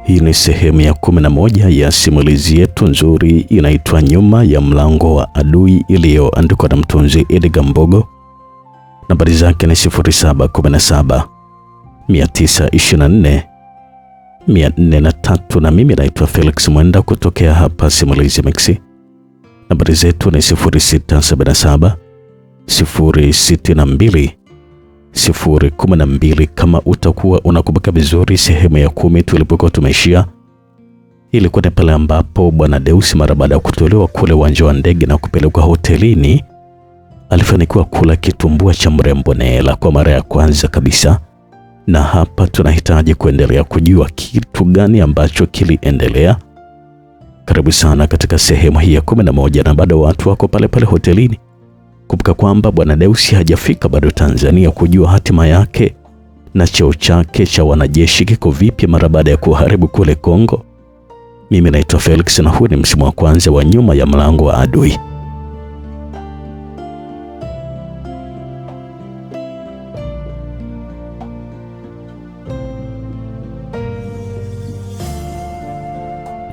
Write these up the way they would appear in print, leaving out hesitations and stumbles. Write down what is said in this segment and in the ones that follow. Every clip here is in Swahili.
Hii ni sehemu ya 11 ya simulizi yetu nzuri inaitwa Nyuma ya Mlango wa Adui, iliyoandikwa na mtunzi Edgar Mbogo. Nambari zake ni 0717 924 403, na mimi naitwa Felix Mwenda kutokea hapa Simulizi Mix. Nambari zetu ni 0677 062 012. Kama utakuwa unakumbuka vizuri, sehemu ya 10 tulipokuwa tumeishia ilikuwa ni pale ambapo Bwana Deusi mara baada ya kutolewa kule uwanja wa ndege na kupelekwa hotelini alifanikiwa kula kitumbua cha mrembo Nela kwa mara ya kwanza kabisa, na hapa tunahitaji kuendelea kujua kitu gani ambacho kiliendelea. Karibu sana katika sehemu hii ya 11, na bado watu wako pale pale hotelini. Kumbuka kwamba Bwana Deusi hajafika bado Tanzania kujua hatima yake na cheo chake cha wanajeshi kiko vipi mara baada ya kuharibu kule Kongo. Mimi naitwa Felix na huu ni msimu wa kwanza wa Nyuma ya Mlango wa Adui.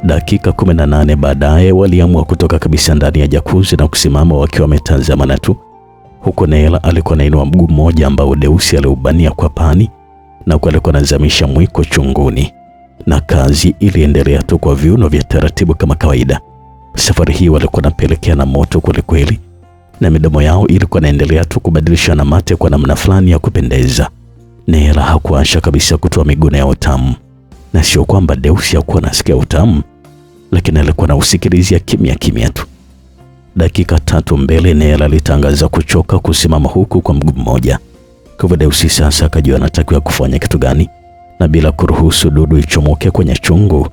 Dakika 18 baadaye waliamua kutoka kabisa ndani ya jacuzzi na kusimama wakiwa wametazamana tu. Huko Nela alikuwa anainua mguu mmoja ambao Deusi aliubania kwa pani na alikuwa anazamisha mwiko chunguni, na kazi iliendelea tu kwa viuno vya taratibu kama kawaida. Safari hii walikuwa napelekea na moto kweli kweli, na midomo yao ilikuwa inaendelea tu kubadilishana mate kwa namna fulani ya kupendeza. Nela hakuacha kabisa kutoa miguno ya utamu, na sio kwamba Deusi hakuwa anasikia utamu, lakini alikuwa na usikilizia kimya kimya tu. Dakika 3 mbele Nela alitangaza kuchoka kusimama huku kwa mguu mmoja. Kwa Deusi sasa akajua anatakiwa kufanya kitu gani, na bila kuruhusu dudu ichomoke kwenye chungu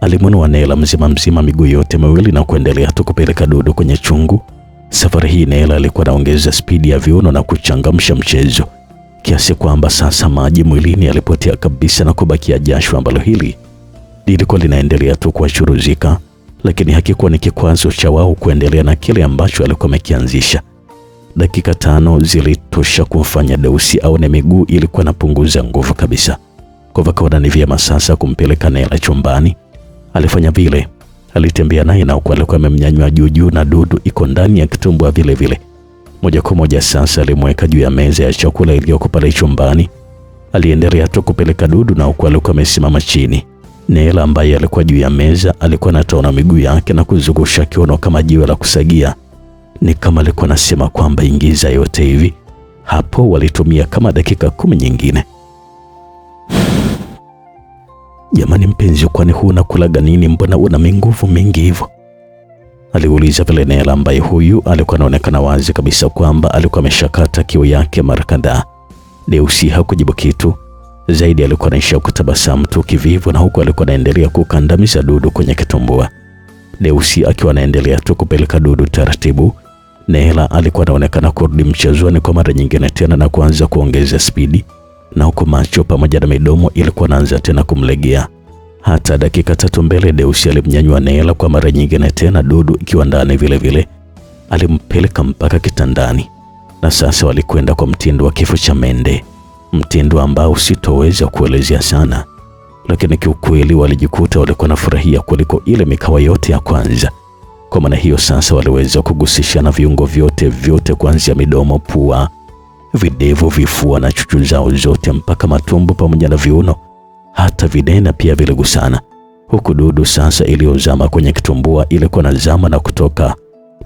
alimwinua Nela mzima miguu yote miwili na kuendelea tu kupeleka dudu kwenye chungu. Safari hii Nela alikuwa anaongeza spidi ya viuno na kuchangamsha mchezo kiasi kwamba sasa maji mwilini yalipotea kabisa na kubakia jasho ambalo hili lilikuwa linaendelea tu kuwachuruzika, lakini hakikuwa ni kikwazo cha wao kuendelea na kile ambacho alikuwa amekianzisha. Dakika 5 zilitosha kumfanya Deusi aone miguu ilikuwa inapunguza nguvu kabisa. Kwa hivyo kaona ni vyema sasa kumpeleka Nela chumbani. Alifanya vile, alitembea naye na alikuwa amemnyanyua juu na dudu iko ndani ya kitumbua vile vile. Moja kwa moja sasa alimweka juu ya meza ya chakula iliyoko pale chumbani. Aliendelea tu kupeleka dudu na alikuwa amesimama chini. Nela ambaye alikuwa juu ya meza alikuwa anatoa miguu yake na kuzungusha kiuno kama jiwe la kusagia. Ni kama alikuwa anasema kwamba ingiza yote hivi. Hapo walitumia kama dakika 10 nyingine. Jamani mpenzi, kwani huna kulaga nini? Mbona una nguvu mingi hivyo? Aliuliza vile Nela ambaye huyu alikuwa anaonekana wazi kabisa kwamba alikuwa ameshakata kiu yake mara kadhaa. Deusi hakujibu kitu. Zaidi alikuwa anaisha kutabasamu tu kivivu, na huku alikuwa anaendelea kukandamiza dudu kwenye kitumbua. Deusi akiwa anaendelea tu kupeleka dudu taratibu. Nela alikuwa anaonekana kurudi mchezoni kwa mara nyingine tena na kuanza kuongeza spidi, na huko macho pamoja na midomo ilikuwa inaanza tena kumlegea. Hata dakika 3 mbele Deusi alimnyanyua Nela kwa mara nyingine tena, dudu ikiwa ndani vile vile. Alimpeleka mpaka kitandani, na sasa walikwenda kwa mtindo wa kifo cha mende, mtindo ambao sitoweza kuelezea sana, lakini kiukweli walijikuta walikuwa na furahia kuliko ile mikawa yote ya kwanza. Kwa maana hiyo sasa waliweza kugusishana viungo vyote kuanzia midomo, pua, videvu, vifua na chuchu zao zote mpaka matumbo pamoja na viuno. Hata videna pia viligusana, huku dudu sasa iliyozama kwenye kitumbua ilikuwa nazama na kutoka,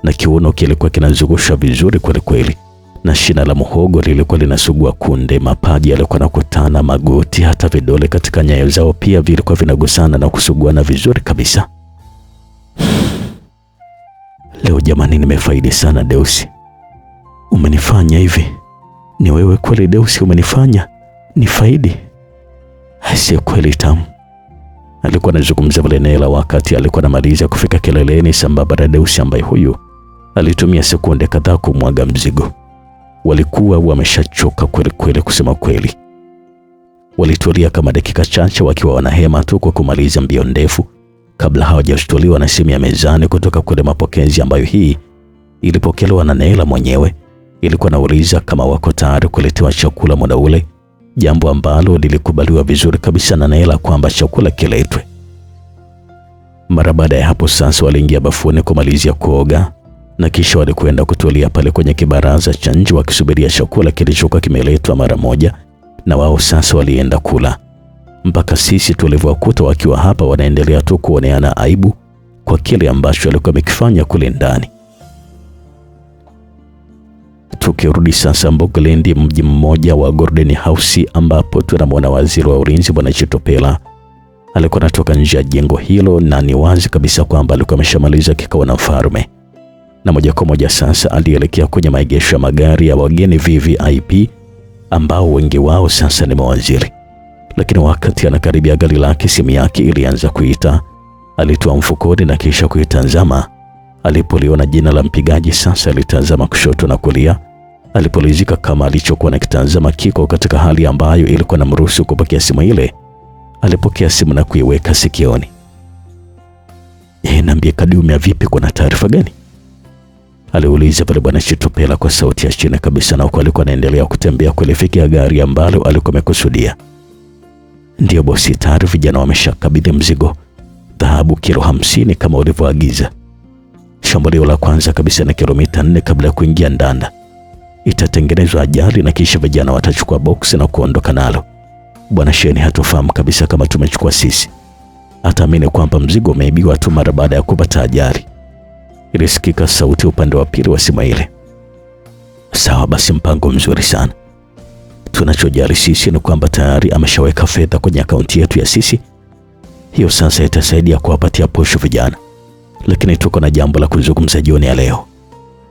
na kiuno kilikuwa kinazungusha vizuri kweli kweli, na shina la muhogo lilikuwa linasugua kunde. Mapaji yalikuwa nakutana, magoti, hata vidole katika nyayo zao pia vilikuwa vinagusana na kusuguana vizuri kabisa. Leo jamani, nimefaidi sana Deusi. Umenifanya hivi. Ni wewe kweli Deusi, umenifanya nifaidi. Si kweli tamu. Alikuwa anazungumza vile Nela wakati alikuwa anamaliza kufika kileleni sambamba na Deusi ambaye huyu alitumia sekunde kadhaa kumwaga mzigo. Walikuwa wameshachoka kweli kweli kusema kweli. Walitulia kama dakika chache wakiwa wanahema tu kwa kumaliza mbio ndefu kabla hawajashtuliwa na simu ya mezani kutoka kule mapokezi, ambayo hii ilipokelewa na Nela mwenyewe. Ilikuwa nauliza kama wako tayari kuletewa chakula muda ule. jambo ambalo lilikubaliwa vizuri kabisa na Nela kwamba chakula kiletwe. Mara baada ya hapo sasa waliingia bafuni kumalizia kuoga na kisha walikwenda kutulia pale kwenye kibaraza cha nje wakisubiria chakula kilichokuwa kimeletwa mara moja, na wao sasa walienda kula. Mpaka sisi tulivyokuta wakiwa hapa wanaendelea tu kuoneana aibu kwa kile ambacho walikuwa wamekifanya kule ndani. Tukirudi sasa Mbogalendi, mji mmoja wa Gordon House, ambapo tunamwona waziri wa ulinzi Bwana Chitopela alikuwa anatoka nje ya jengo hilo, na ni wazi kabisa kwamba alikuwa ameshamaliza kikao na mfalme, na moja kwa moja sasa alielekea kwenye maegesho ya magari ya wageni VVIP ambao wengi wao sasa ni mawaziri. Lakini wakati anakaribia gari lake, simu yake ilianza kuita. Alitoa mfukoni na kisha kuitazama. Alipoliona jina la mpigaji sasa alitazama kushoto na kulia. Alipolizika kama alichokuwa nakitazama kiko katika hali ambayo ilikuwa namruhusu kupokea simu ile, alipokea simu na kuiweka sikioni. Niambie Kadumya, vipi, kuna taarifa gani? Aliuliza pale Bwana Chitopela kwa sauti ya chini kabisa, na huko alikuwa anaendelea kutembea kuelekea gari ambalo alikuwa amekusudia. Ndio bosi, tayari vijana wameshakabidhi mzigo, dhahabu kilo 50 kama ulivyoagiza. Shambulio la kwanza kabisa na kilomita 4 kabla ya kuingia Ndanda. Itatengenezwa ajali na kisha vijana watachukua boksi na kuondoka nalo. Bwana Sheni hatofahamu kabisa kama tumechukua sisi. Ataamini kwamba mzigo umeibiwa tu mara baada ya kupata ajali. Ilisikika sauti upande wa pili wa simu ile. Sawa basi, mpango mzuri sana. Tunachojali sisi ni kwamba tayari ameshaweka fedha kwenye akaunti yetu ya sisi. Hiyo sasa itasaidia kuwapatia posho vijana. Lakini tuko na jambo la kuzungumza jioni ya leo.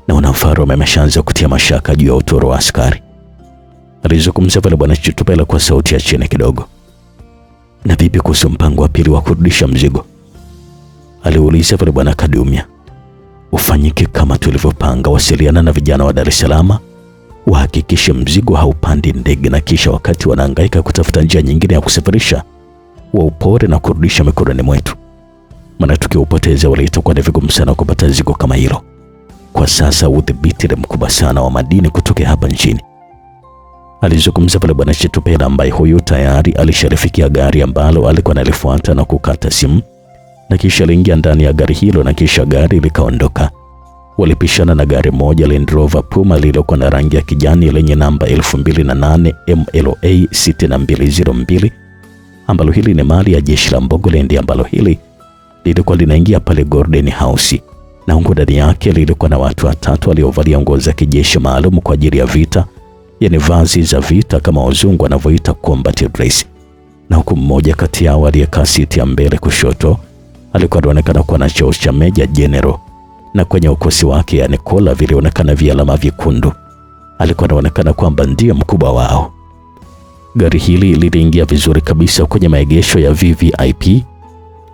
Na mfalme ameshaanza kutia mashaka juu ya utoro wa askari. Alizungumza pale Bwana Chitopela kwa sauti ya chini kidogo. Na vipi kuhusu mpango wa pili wa kurudisha mzigo? Aliuliza pale Bwana Kadumya. Ufanyike kama tulivyopanga, wasiliana na vijana wa Dar es Salaam, wahakikishe mzigo haupandi ndege, na kisha wakati wanahangaika kutafuta njia nyingine ya kusafirisha, waupore na kurudisha mikononi mwetu. Maana tukiupoteza wale itakuwa ni vigumu sana kupata zigo kama hilo. Kwa sasa udhibiti ni mkubwa sana wa madini kutoka hapa nchini. Alizungumza pale Bwana Chitopela, ambaye huyu tayari alisharifikia gari ambalo alikuwa analifuata na kukata simu, na kisha aliingia ndani ya gari hilo na kisha gari likaondoka. Walipishana na gari moja Land Rover Puma lililokuwa na rangi ya kijani lenye namba 2008 MLA 6202, ambalo hili ni mali ya jeshi la Mbogalendi, ambalo hili lilikuwa linaingia pale Gordon House, na ndani yake lilikuwa na watu watatu waliovalia nguo za kijeshi maalum kwa ajili ya vita, yani vazi za vita kama wazungu wanavyoita combat dress. Na huku mmoja kati yao aliyekaa siti ya mbele kushoto alikuwa anaonekana kuwa na cheo cha Meja General, na kwenye ukosi wake yani kola vilionekana vialama vyekundu. Alikuwa anaonekana kwamba ndiye mkubwa wao. Gari hili liliingia vizuri kabisa kwenye maegesho ya VVIP.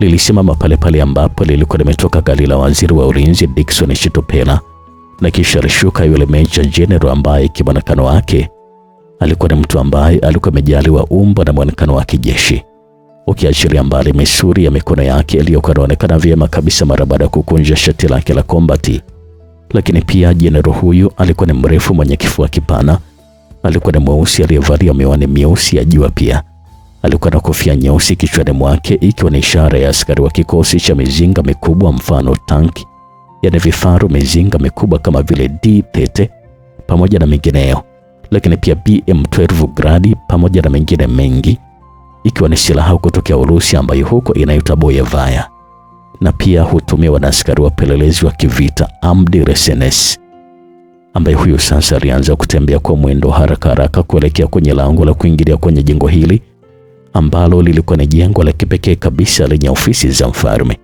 Lilisimama pale pale ambapo lilikuwa limetoka gari la waziri wa ulinzi Dickson Chitopela, na kisha alishuka yule Meja General ambaye kimonekano wake alikuwa ni mtu ambaye alikuwa amejaliwa umbo na muonekano wa kijeshi, ukiachilia mbali misuri ya mikono yake iliyokuwa inaonekana vyema kabisa mara baada ya kukunja shati lake la kombati. Lakini pia General huyu alikuwa ni mrefu mwenye kifua kipana, alikuwa ni mweusi aliyevalia miwani myeusi ya jua, pia alikuwa na kofia nyeusi kichwani mwake ikiwa ni ishara ya askari wa kikosi cha mizinga mikubwa mfano tanki, yani vifaru mizinga mikubwa kama vile D30 pamoja na mengineyo, lakini pia BM12 Gradi pamoja na mengine mengi, ikiwa ni silaha kutokea Urusi ambayo huko inaitwa Boyevaya, na pia hutumiwa na askari wapelelezi wa kivita Amdi Resenes, ambaye huyu sasa alianza kutembea kwa mwendo haraka kuelekea kwenye lango la kuingilia kwenye jengo hili ambalo lilikuwa ni jengo la kipekee kabisa lenye ofisi za mfalme.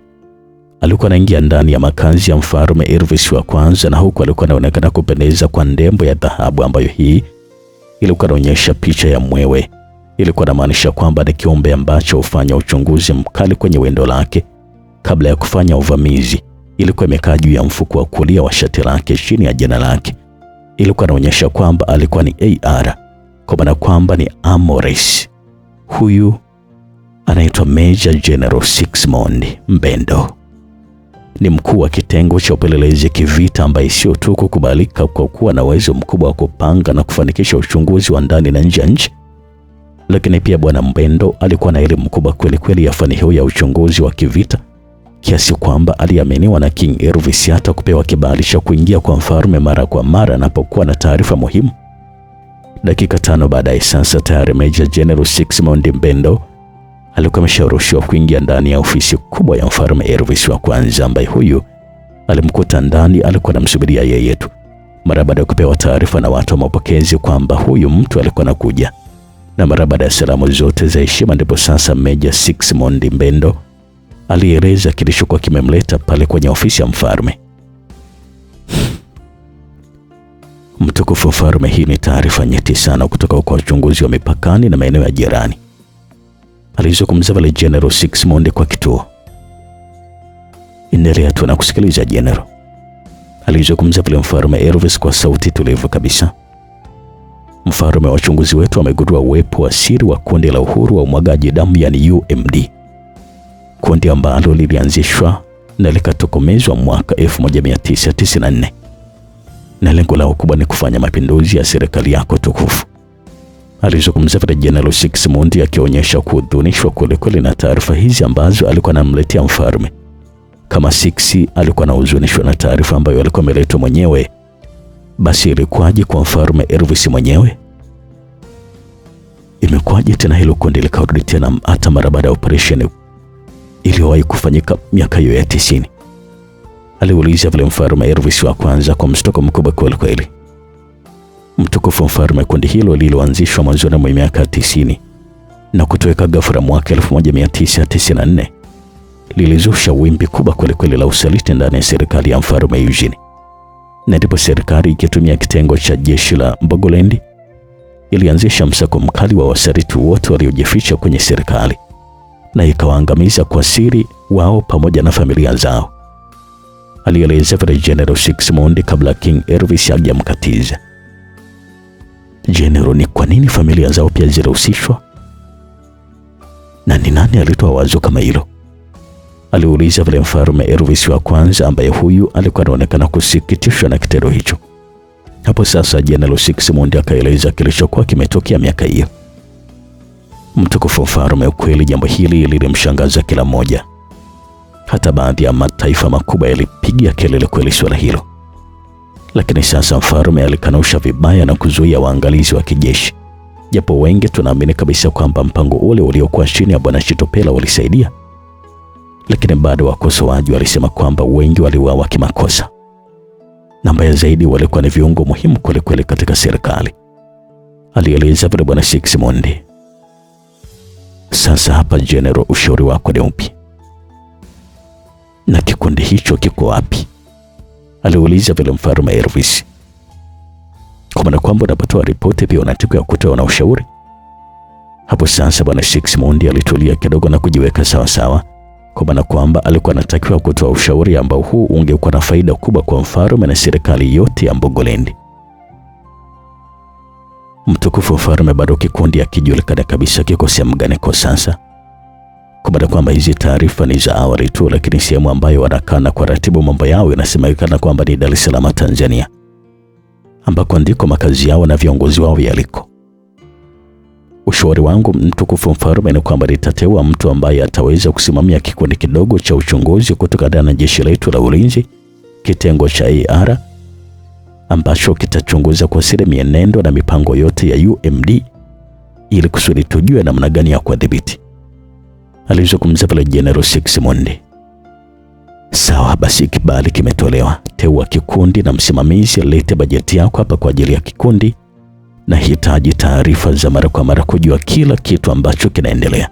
Alikuwa anaingia ndani ya makazi ya mfalme Elvis wa kwanza, na huko alikuwa anaonekana kupendeza kwa ndembo ya dhahabu ambayo hii ilikuwa inaonyesha picha ya mwewe. Ilikuwa inamaanisha kwamba ni kiumbe ambacho hufanya uchunguzi mkali kwenye wendo lake kabla ya kufanya uvamizi. Ilikuwa imekaa juu ya mfuko wa kulia wa shati lake chini ya jina lake. Ilikuwa inaonyesha kwamba alikuwa ni AR, kwa maana kwamba ni Amores. Huyu anaitwa Major General Sixmond Mbendo. Ni mkuu wa kitengo cha upelelezi kivita ambaye sio tu kukubalika kwa kuwa na uwezo mkubwa wa kupanga na kufanikisha uchunguzi wa ndani na nje ya nchi, Lakini pia Bwana Mbendo alikuwa na elimu kubwa kweli kweli ya fani hiyo ya uchunguzi wa kivita, kiasi kwamba aliaminiwa na King Elvis hata kupewa kibali cha kuingia kwa mfalme mara kwa mara anapokuwa na taarifa muhimu. Dakika 5 baadaye sasa tayari Major General Sixmond Mbendo alikuwa amesharuhusiwa kuingia ndani ya ofisi kubwa ya mfalme Elvis wa kwanza, ambaye huyu alimkuta ndani alikuwa anamsubiria yeye tu. Mara baada ya kupewa taarifa na watu wa mapokezi kwamba huyu mtu alikuwa anakuja, na mara baada ya salamu zote za heshima, ndipo sasa Major Sixmond Mbendo alieleza kilichokuwa kimemleta pale kwenye ofisi ya mfalme. Mtukufu mfalme, hii ni taarifa nyeti sana kutoka kwa wachunguzi wa mipakani na maeneo ya jirani, alizungumza vile General Sixmond kwa kituo. Endelea tu na kusikiliza General, alizungumza vile mfalme Elvis kwa sauti tulivu kabisa. Mfalme, wachunguzi wetu wamegundua uwepo wa siri wa kundi la uhuru wa umwagaji damu, yani UMD, kundi ambalo lilianzishwa na likatokomezwa mwaka 1994, na lengo lao kubwa ni kufanya mapinduzi ya serikali yako tukufu, alizungumza vile General Sixmond, akionyesha kuhuzunishwa kweli na taarifa hizi ambazo alikuwa anamletea mfalme. Kama Six alikuwa anahuzunishwa na taarifa ambayo alikuwa ameletwa mwenyewe, basi ilikuwaje kwa mfalme Elvis mwenyewe? Imekuwaje tena hilo kundi likarudi tena hata mara baada ya operation iliyowahi kufanyika miaka hiyo ya 90? Aliuliza vile mfalme Elvis wa kwanza kwa mshtuko mkubwa kweli. Mtukufu mfalme, kundi hilo lililoanzishwa mwanzoni mwa miaka 90 na kutoweka ghafla mwaka 1994 lilizusha wimbi kubwa kweli la usaliti ndani ya serikali ya mfalme Eugene, na ndipo serikali ikitumia kitengo cha jeshi la Mbogoland ilianzisha msako mkali wa wasaliti wote waliojificha kwenye serikali na ikawaangamiza kwa siri wao pamoja na familia zao, alieleza vile General Sixmond kabla King Elvis hajamkatiza. General, ni kwa nini familia zao pia zilihusishwa? Na ni nani alitoa wazo kama hilo? Aliuliza vile mfalme Elvis wa kwanza, ambaye huyu alikuwa anaonekana kusikitishwa na kitendo hicho. Hapo sasa General Sixmond akaeleza kilichokuwa kimetokea miaka hiyo. Mtukufu mfalme, ukweli jambo hili lilimshangaza kila mmoja. Hata baadhi ya mataifa makubwa yalipigia kelele kweli swala hilo. Lakini sasa mfalme alikanusha vibaya na kuzuia waangalizi wa kijeshi. Japo wengi tunaamini kabisa kwamba mpango ule uliokuwa chini ya Bwana Chitopela ulisaidia, lakini bado wakosoaji walisema kwamba wengi waliuawa kimakosa, na mbaya zaidi walikuwa ni viungo muhimu kweli katika serikali, alieleza vile Bwana Sixmond. Sasa hapa General, ushauri wako ni upi? Na kikundi hicho kiko wapi? Aliuliza vile mfalme Elvis. Kwa maana kwamba unapatoa ripoti pia unatakiwa kutoa na ushauri? Hapo sasa Bwana Sixmond alitulia kidogo na kujiweka sawa, kwa maana kwamba alikuwa anatakiwa kutoa ushauri ambao huu ungekuwa na faida kubwa kwa mfalme na serikali yote ya Mbogoland. Mtukufu mfalme, bado kikundi hakijulikana kabisa kiko sehemu gani kwa sasa, kwa maana kwamba hizi taarifa ni za awali tu, lakini sehemu ambayo wanakana kwa ratibu mambo yao inasemekana kwamba ni Dar es Salaam, Tanzania, ambako ndiko makazi yao na viongozi wao yaliko. Ushauri wangu mtukufu mfalme ni kwamba nitateua mtu ambaye ataweza kusimamia kikundi kidogo cha uchunguzi kutoka na jeshi letu la ulinzi, kitengo cha AR, ambacho kitachunguza kwa siri mienendo na mipango yote ya UMD ili kusudi tujue namna gani ya kuadhibiti, alizungumza pale General Sixmond. Sawa basi, kibali kimetolewa. Teua kikundi na msimamizi, lete bajeti yako hapa kwa ajili ya kikundi. Nahitaji taarifa za mara kwa mara kujua kila kitu ambacho kinaendelea,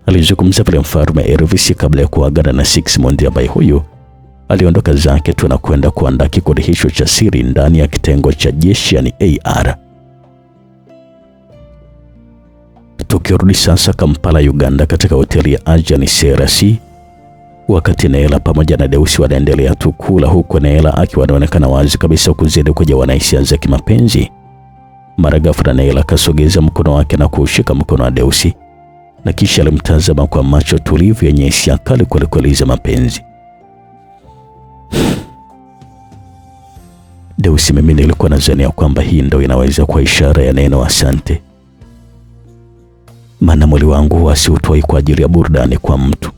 alizungumza pale mfalme Elvis kabla ya kuagana na Sixmond, ambaye huyu aliondoka zake tu na kwenda kuandaa kikundi hicho cha siri ndani ya kitengo cha jeshi, yani AR. Tukirudi sasa Kampala, Uganda, katika hoteli ya Ajani Serasi, wakati Neela pamoja na Deusi wanaendelea tu kula, huko Neela akiwa anaonekana wazi kabisa kuzidi kujawa hisia za kimapenzi. Mara ghafla Neela akasogeza mkono wake na kuushika mkono wa Deusi, na kisha alimtazama kwa macho tulivu yenye hisia kali kweli za mapenzi. Deusi, mimi nilikuwa nadhania kwamba hii ndio inaweza kuwa ishara ya neno asante. maana mwili wangu wasiutoi kwa ajili ya burudani kwa mtu.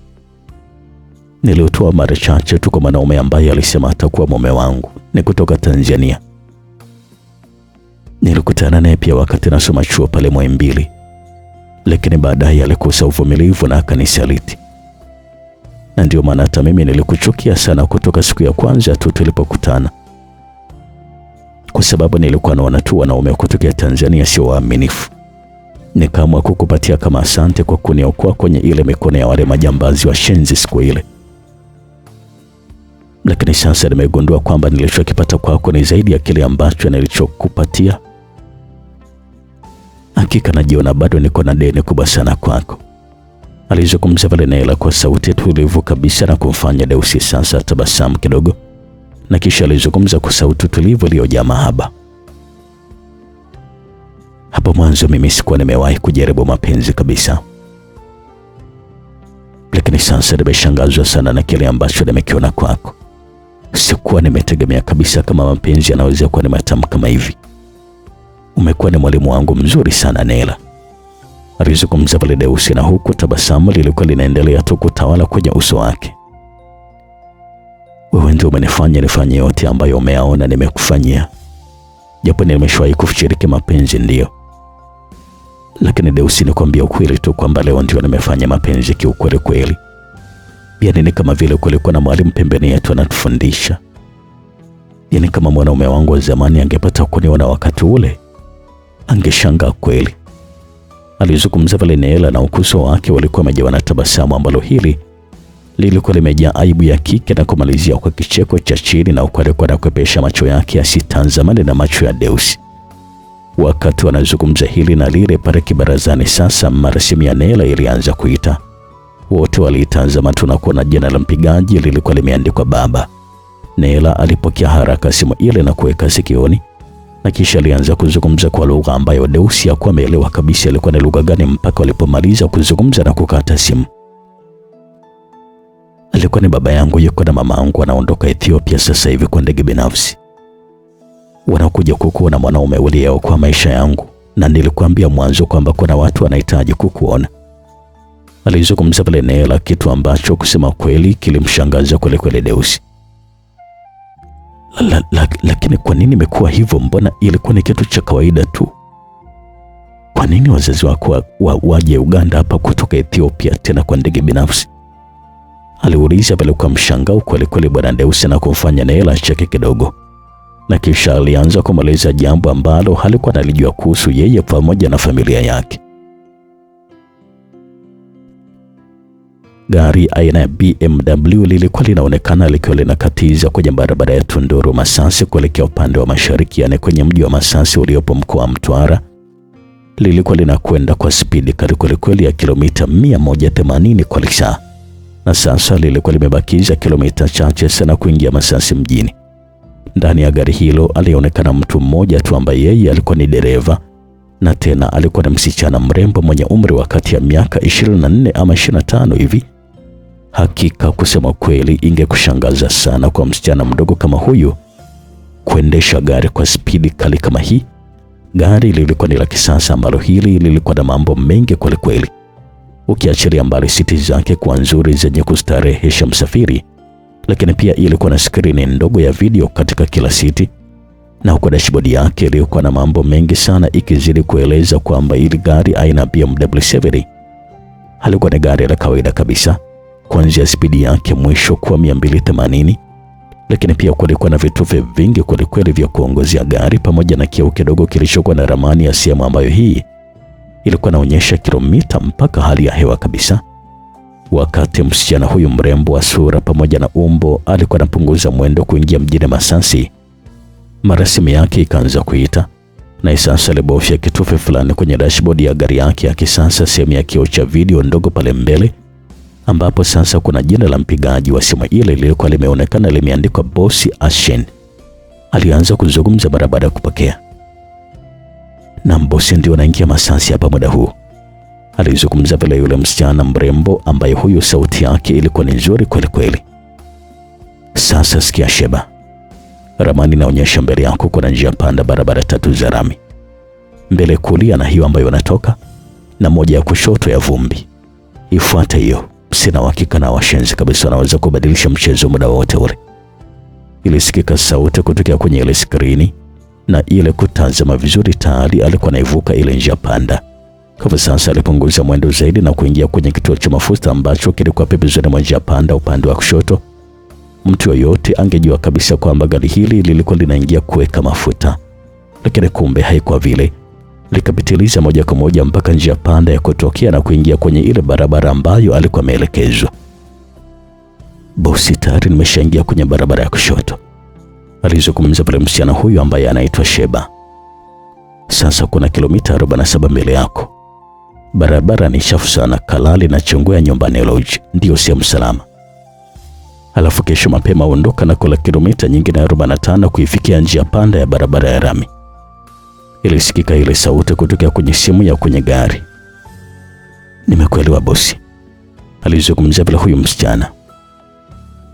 Niliutoa mara chache tu kwa mwanaume ambaye alisema atakuwa mume wangu, ni kutoka Tanzania. Nilikutana naye pia wakati nasoma chuo pale Muhimbili, lakini baadaye alikosa uvumilivu na akanisaliti. Na ndio maana hata mimi nilikuchukia sana kutoka siku ya kwanza tu tulipokutana, kwa sababu nilikuwa naona tu wanaume kutoka Tanzania sio waaminifu. Nikaamua kukupatia kama asante kwa kuniokoa kwenye ile mikono ya wale majambazi wa shenzi siku ile. Lakini sasa nimegundua kwamba nilichokipata kwako ni zaidi ya kile ambacho nilichokupatia. Hakika najiona bado niko na deni kubwa sana kwako. Alizungumza Nela kwa sauti tulivu kabisa na kumfanya Deusi sasa tabasamu kidogo, na kisha alizungumza kwa sauti tulivu iliyojaa mahaba. Hapo mwanzo mimi sikuwa nimewahi kujaribu mapenzi kabisa, lakini sasa nimeshangazwa sana na kile ambacho nimekiona kwako. Sikuwa nimetegemea kabisa kama mapenzi yanaweza kuwa ni matamu kama hivi. Umekuwa ni mwalimu wangu mzuri sana Nela, alizungumza Deusi, na huku tabasamu lilikuwa linaendelea tu kutawala kwenye uso wake. Wewe ndio umenifanya nifanye yote ambayo umeyaona nimekufanyia, japo nimeshawahi kushiriki mapenzi ndio. Lakini Deusi, nikwambia ukweli tu kwamba leo ndio nimefanya mapenzi kiukweli kweli. Yaani ni kama vile kulikuwa na mwalimu pembeni yetu anatufundisha. Yaani kama mwanaume wangu wa zamani angepata kuniona wakati ule, angeshangaa kweli, alizungumza Nela, na uso wake ulikuwa umejawa na tabasamu ambalo hili lilikuwa limejaa aibu ya kike, na kumalizia kwa kicheko cha chini, na alikuwa anakwepesha macho yake asitazamane na macho ya Deusi. Wakati wanazungumza hili na lile pale kibarazani, sasa mara simu ya Nela ilianza kuita. Wote walitazama tu na kuona jina la mpigaji lilikuwa limeandikwa baba. Nela alipokea haraka simu ile na kuweka sikioni, na kisha alianza kuzungumza kwa lugha ambayo Deusi hakuwa ameelewa kabisa ilikuwa ni lugha gani mpaka walipomaliza kuzungumza na kukata simu. Alikuwa ni baba yangu yuko na mama yangu wanaondoka Ethiopia sasa hivi kwa ndege binafsi. Wanakuja kukuona mwanaume uliyeo kwa maisha yangu, na nilikuambia mwanzo kwamba kuna watu wanahitaji kukuona, alizungumza Nela, kitu ambacho kusema kweli kilimshangaza kweli Deusi. Lakini kwa nini imekuwa hivyo? Mbona ilikuwa ni kitu cha kawaida tu? Kwa nini wazazi wako waje Uganda hapa kutoka Ethiopia tena kwa ndege binafsi? Aliuliza kwa mshangao kweli bwana Deusi, na kumfanya Nela acheke kidogo, na kisha alianza kumaliza jambo ambalo halikuwa analijua kuhusu yeye pamoja na familia yake. Gari aina ya BMW lilikuwa linaonekana likiwa linakatiza kwenye barabara ya Tunduru Masasi kuelekea upande wa mashariki, yani kwenye mji wa Masasi uliopo mkoa wa Mtwara. Lilikuwa linakwenda kwa spidi kweli ya kilomita 180 kwa saa, na sasa lilikuwa limebakiza kilomita chache sana kuingia Masasi mjini. Ndani ya gari hilo alionekana mtu mmoja tu ambaye yeye alikuwa ni dereva, na tena alikuwa ni msichana mrembo mwenye umri wa kati ya miaka 24 ama 25 hivi. Hakika kusema kweli ingekushangaza sana kwa msichana mdogo kama huyu kuendesha gari kwa spidi kali kama hii. Gari lilikuwa ni la kisasa ambalo hili lilikuwa na mambo mengi kweli, ukiachilia mbali siti zake kwa nzuri zenye kustarehesha msafiri, lakini pia ilikuwa na skrini ndogo ya video katika kila siti, na huko dashboard yake ilikuwa na mambo mengi sana, ikizidi kueleza kwamba ili gari aina BMW 7 halikuwa ni gari la kawaida kabisa, kuanzia spidi yake mwisho kwa 280. Lakini pia kulikuwa na vitufe vingi kweli vya kuongozea gari, pamoja na kioo kidogo kilichokuwa na ramani ya sehemu ambayo hii ilikuwa inaonyesha kilomita mpaka hali ya hewa kabisa. Wakati msichana huyu mrembo wa sura pamoja na umbo alikuwa anapunguza mwendo kuingia mjini Masasi, mara simu yake ikaanza kuita, na sasa alibofya kitufe fulani kwenye dashboard ya gari yake ya kisasa, sehemu ya kioo cha video ndogo pale mbele, ambapo sasa kuna jina la mpigaji wa simu ile lilikuwa limeonekana limeandikwa Bosi Ashen. Alianza kuzungumza barabara ya kupokea. Na bosi ndio anaingia Masasi hapa muda huu, alizungumza vile yule msichana mrembo ambaye huyu sauti yake ilikuwa ni nzuri kweli. Sasa sikia Sheba, ramani inaonyesha mbele yako kuna njia panda barabara 3 za rami. Mbele kulia na hiyo ambayo unatoka, na moja ya kushoto ya vumbi. Ifuate hiyo. Sina uhakika na washenzi kabisa wanaweza kubadilisha mchezo muda wote ule. Ilisikika sauti kutokea kwenye ile skrini, na ile kutazama vizuri tayari alikuwa anaivuka ile njia panda. Kwa sasa alipunguza mwendo zaidi na kuingia kwenye kituo cha mafuta ambacho kilikuwa pembezoni mwa njia panda upande wa kushoto. Mtu yoyote angejua kabisa kwamba gari hili lilikuwa linaingia kuweka mafuta, lakini kumbe haikuwa vile. Likapitiliza moja kwa moja mpaka njia panda ya kutokea na kuingia kwenye ile barabara ambayo alikuwa ameelekezwa. Bosi, tayari nimeshaingia kwenye barabara ya kushoto, alizungumza pale msichana huyu ambaye anaitwa Sheba. Sasa kuna kilomita 47 mbele yako. Barabara ni chafu sana, Kalali na Chongoya Nyumbani Lodge ndio sehemu salama. Alafu kesho mapema ondoka na kula kilomita nyingine 45 kuifikia njia panda ya barabara ya rami. Ilisikika ile sauti kutoka kwenye simu ya kwenye gari. Nimekuelewa bosi, alizungumza bila huyu msichana.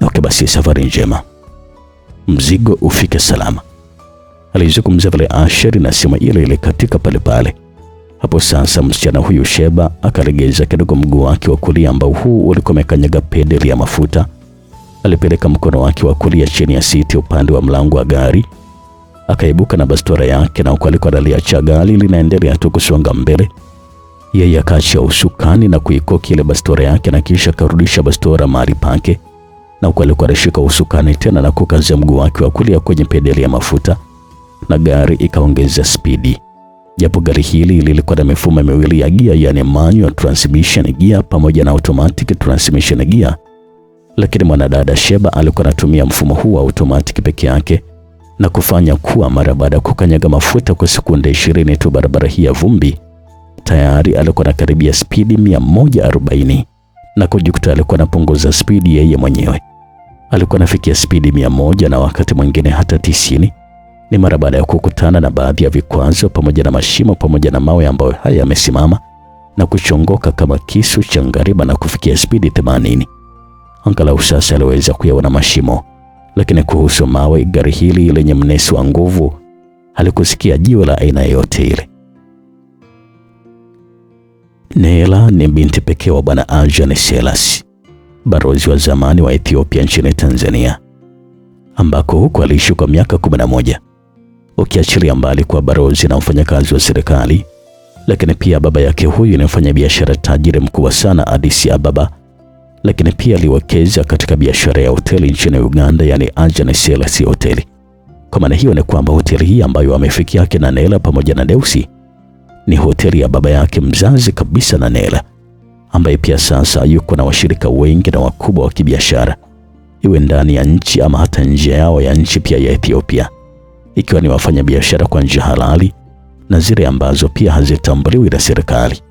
Okay, basi safari njema, mzigo ufike salama, alizungumza vile Asheri, na simu ile katika pale pale. Hapo sasa msichana huyu Sheba akalegeza kidogo mguu wake wa kulia ambao huu ulikuwa umekanyaga pedali ya mafuta. Alipeleka mkono wake wa kulia chini ya siti upande wa mlango wa gari, akaibuka na bastora yake, na huko alikuwa analiacha gari linaendelea tu kusonga mbele. Yeye akaachia usukani na kuikoki ile bastora yake, na kisha karudisha bastora mahali pake, na huko alikuwa anashika usukani tena na kukazia mguu wake wa kulia kwenye pedali ya mafuta, na gari ikaongeza spidi. Japo gari hili lilikuwa na mifumo miwili ya gia, yani manual transmission gear pamoja na automatic transmission gear, lakini mwanadada Sheba alikuwa anatumia mfumo huu wa automatic peke yake, na kufanya kuwa mara baada ya kukanyaga mafuta kwa sekunde 20 tu barabara hii ya vumbi, tayari alikuwa anakaribia spidi 140 na kujikuta alikuwa anapunguza spidi yeye mwenyewe. Alikuwa anafikia spidi 100 na wakati mwingine hata 90. Ni mara baada ya kukutana na baadhi ya vikwazo pamoja na mashimo pamoja na mawe ambayo haya yamesimama na kuchongoka kama kisu cha ngariba na kufikia spidi 80. Angalau sasa aliweza kuyaona mashimo, lakini kuhusu mawe, gari hili lenye mnesi wa nguvu halikusikia jiwe la aina yote ile. Nela ni binti pekee wa Bwana Ajani Selassie, balozi wa zamani wa Ethiopia nchini Tanzania, ambako huko aliishi kwa miaka 11. Ukiachilia mbali kwa balozi na mfanyakazi wa serikali, lakini pia baba yake huyu ni mfanyabiashara tajiri mkubwa sana Addis Ababa, lakini pia aliwekeza katika biashara ya hoteli nchini Uganda, yani Ajani Selassie Hoteli. Kwa maana hiyo ni kwamba hoteli hii ambayo amefikia kina Nela pamoja na Deusi ni hoteli ya baba yake mzazi kabisa na Nela, ambaye pia sasa yuko na washirika wengi na wakubwa wa kibiashara, iwe ndani ya nchi ama hata nje yao ya nchi pia ya Ethiopia, ikiwa ni wafanya biashara kwa njia halali na zile ambazo pia hazitambuliwi na serikali.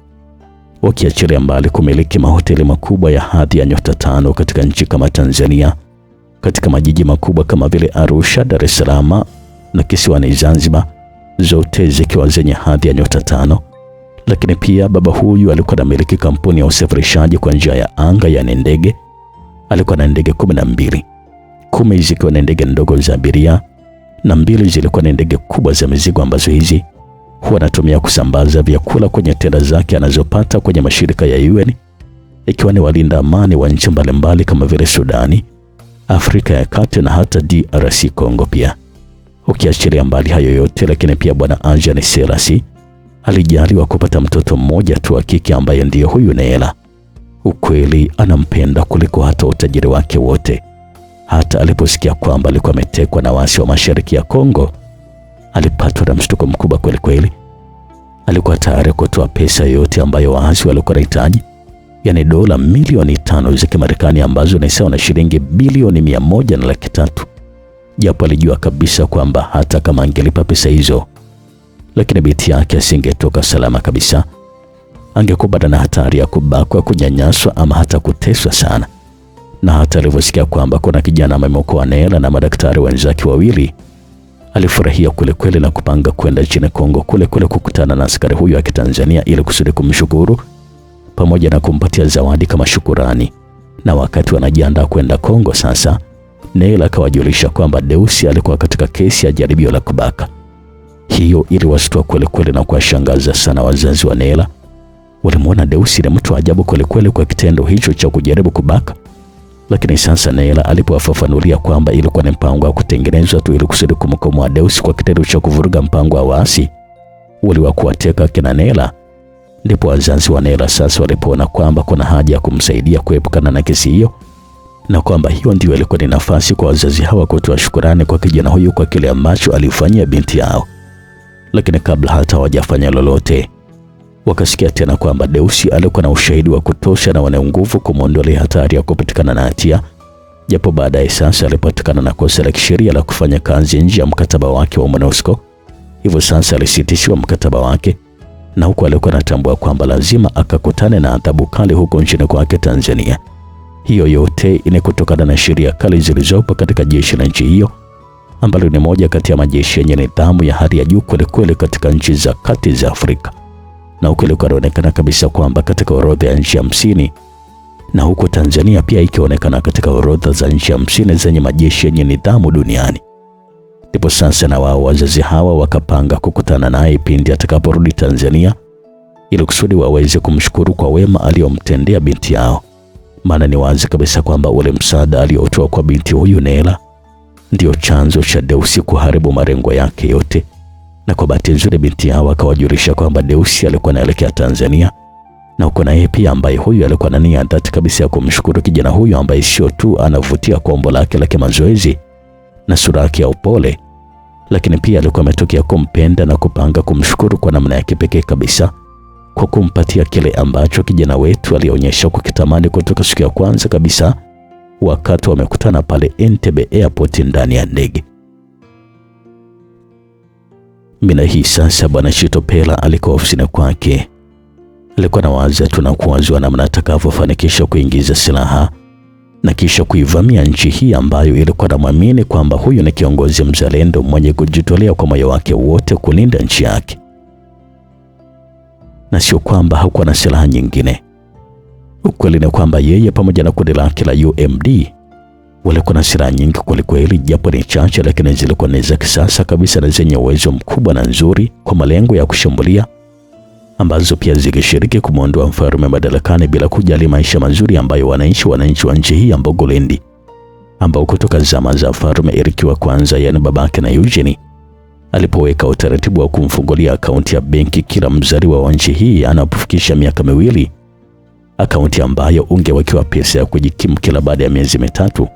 Wakiachilia mbali kumiliki mahoteli makubwa ya hadhi ya nyota 5 katika nchi kama Tanzania, katika majiji makubwa kama vile Arusha, Dar es Salaam na kisiwani Zanzibar, zote zikiwa zenye hadhi ya nyota 5. Lakini pia baba huyu alikuwa anamiliki kampuni ya usafirishaji kwa njia ya anga, yani ndege. Alikuwa na ndege 12, 10 zikiwa na ndege ndogo za abiria na 2 zilikuwa na ndege kubwa za mizigo, ambazo hizi huwa anatumia kusambaza vyakula kwenye tenda zake anazopata kwenye mashirika ya UN, ikiwa ni walinda amani wa nchi mbalimbali kama vile Sudani, Afrika ya Kati na hata DRC Congo pia. Ukiachilia mbali hayo yote, lakini pia Bwana Ajani Selassie alijaliwa kupata mtoto mmoja tu wa kike ambaye ndiyo huyu Nela. Ukweli anampenda kuliko hata utajiri wake wote. Hata aliposikia kwamba alikuwa ametekwa na waasi wa mashariki ya Kongo, alipatwa na mshtuko mkubwa kweli kweli. Alikuwa tayari kutoa pesa yote ambayo waasi walikuwa wanahitaji, yani dola milioni 5 za Kimarekani, ambazo ni sawa na shilingi bilioni 103, japo alijua kabisa kwamba hata kama angelipa pesa hizo, lakini binti yake asingetoka salama kabisa. Angekumbana na hatari ya kubakwa, kunyanyaswa ama hata kuteswa sana. Na hata alivyosikia kwamba kuna kijana ameokoa Nela na madaktari wenzake wawili, alifurahia kule kweli na kupanga kwenda nchini Kongo kule kukutana na askari huyo wa Kitanzania ili kusudi kumshukuru pamoja na kumpatia zawadi kama shukurani. Na wakati wanajiandaa kwenda Kongo sasa, Nela akawajulisha kwamba Deusi alikuwa katika kesi ya jaribio la kubaka. Hiyo iliwashtua kweli kweli na kuwashangaza sana wazazi wa Nela, Walimwona Deusi ni mtu ajabu kwelikweli kwa kitendo hicho cha kujaribu kubaka. Lakini sasa Nela alipowafafanulia kwamba ilikuwa ni mpango wa kutengenezwa tu ili kusudi kumkomoa Deusi kwa kitendo cha kuvuruga mpango wa waasi waliwakuwateka kina Nela, ndipo wazazi wa Nela sasa walipoona kwamba kuna haja ya kumsaidia kuepukana na kesi hiyo, na kwamba hiyo ndio ilikuwa ni nafasi kwa wazazi hawa kutoa shukrani kwa kijana huyu kwa kile ambacho alifanyia binti yao. Lakini kabla hata hawajafanya lolote, wakasikia tena kwamba Deusi alikuwa na ushahidi wa kutosha na wana nguvu kumwondolea hatari ya kupatikana na hatia, japo baadaye sasa alipatikana na kosa la kisheria la kufanya kazi nje ya mkataba wake wa MONUSCO. Hivyo sasa alisitishiwa mkataba wake, na huko alikuwa anatambua kwamba lazima akakutane na adhabu kali huko nchini kwake Tanzania. Hiyo yote ni kutokana na sheria kali zilizopo katika jeshi la nchi hiyo, ambalo ni moja kati ya majeshi yenye nidhamu ya hali ya juu kwelikweli katika nchi za kati za Afrika. Na huko ilikuwa inaonekana kabisa kwamba katika orodha ya nchi 50, na huko Tanzania pia ikionekana katika orodha za nchi 50 zenye majeshi yenye nidhamu duniani. Ndipo sasa na wao wazazi hawa wakapanga kukutana naye pindi atakaporudi Tanzania ili kusudi waweze kumshukuru kwa wema aliyomtendea binti yao. Maana ni wazi kabisa kwamba ule msaada aliotoa kwa binti huyu Nela ndio chanzo cha Deusi kuharibu malengo yake yote. Na kwa bahati nzuri binti yao akawajulisha kwamba Deusi alikuwa anaelekea Tanzania, na uko na yeye pia ambaye huyu alikuwa na nia dhati kabisa ya kumshukuru kijana huyu ambaye sio tu anavutia kwa umbo lake la kimazoezi na sura yake ya upole, lakini pia alikuwa ametokea kumpenda na kupanga kumshukuru kwa namna ya kipekee kabisa kwa kumpatia kile ambacho kijana wetu alionyesha kukitamani kutoka siku ya kwanza kabisa wakati wamekutana pale Entebbe Airport ndani ya ndege. Mina hii sasa Bwana Chitopela alikuwa ofisini kwake. Alikuwa na waza tu na kuwazua namna atakavyofanikisha kuingiza silaha na kisha kuivamia nchi hii ambayo ilikuwa na mwamini kwamba huyu ni kiongozi mzalendo mwenye kujitolea kwa moyo wake wote kulinda nchi yake. Na sio kwamba hakuwa na silaha nyingine. Ukweli ni kwamba yeye pamoja na kundi lake la UMD walikuwa na silaha nyingi kwelikweli, japo ni chache, lakini zilikuwa ni za kisasa kabisa na zenye uwezo mkubwa na nzuri kwa malengo ya kushambulia, ambazo pia zikishiriki kumwondoa mfalme madarakani bila kujali maisha mazuri ambayo wananchi wa nchi hii ya Mbogolendi, ambao kutoka zama za mfalme Eric wa kwanza, yani babake na Eugene, alipoweka utaratibu wa kumfungulia akaunti ya benki kila mzaliwa wa nchi hii anapofikisha miaka 2, akaunti ambayo ungewekewa pesa ya kujikimu kila baada ya miezi 3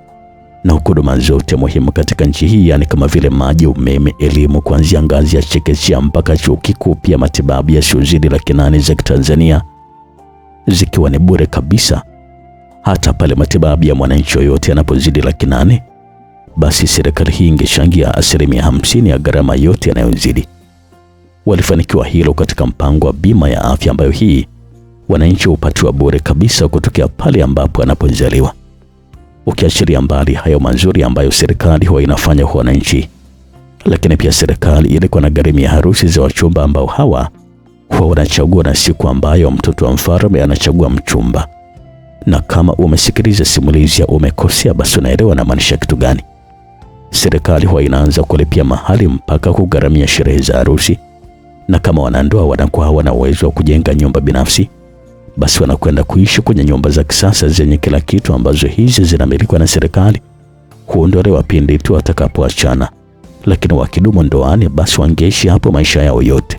na huduma zote muhimu katika nchi hii, yani kama vile maji, umeme, elimu kuanzia ngazi ya chekechea mpaka chuo kikuu, pia matibabu yasiyozidi $800 za Tanzania zikiwa ni bure kabisa. Hata pale matibabu ya mwananchi yoyote yanapozidi $800, basi serikali hii ingechangia 50% ya gharama yote yanayozidi. Walifanikiwa hilo katika mpango wa bima ya afya ambayo hii wananchi hupatiwa bure kabisa kutokea pale ambapo anapozaliwa. Ukiachilia mbali hayo mazuri ambayo serikali huwa inafanya kwa wananchi, lakini pia serikali ilikuwa na gharimia harusi za wachumba ambao hawa huwa wanachagua na siku ambayo mtoto wa mfalme anachagua mchumba. Na kama umesikiliza simulizi ya Umekosea, basi unaelewa na maanisha kitu gani. Serikali huwa inaanza kulipia mahali mpaka kugharamia sherehe za harusi, na kama wanandoa wanakuwa hawana uwezo wa kujenga nyumba binafsi, basi wanakwenda kuishi kwenye nyumba za kisasa zenye kila kitu, ambazo hizi zinamilikwa na serikali, huondolewa pindi tu watakapoachana. Lakini wakidumu ndoani, basi wangeishi hapo maisha yao yote.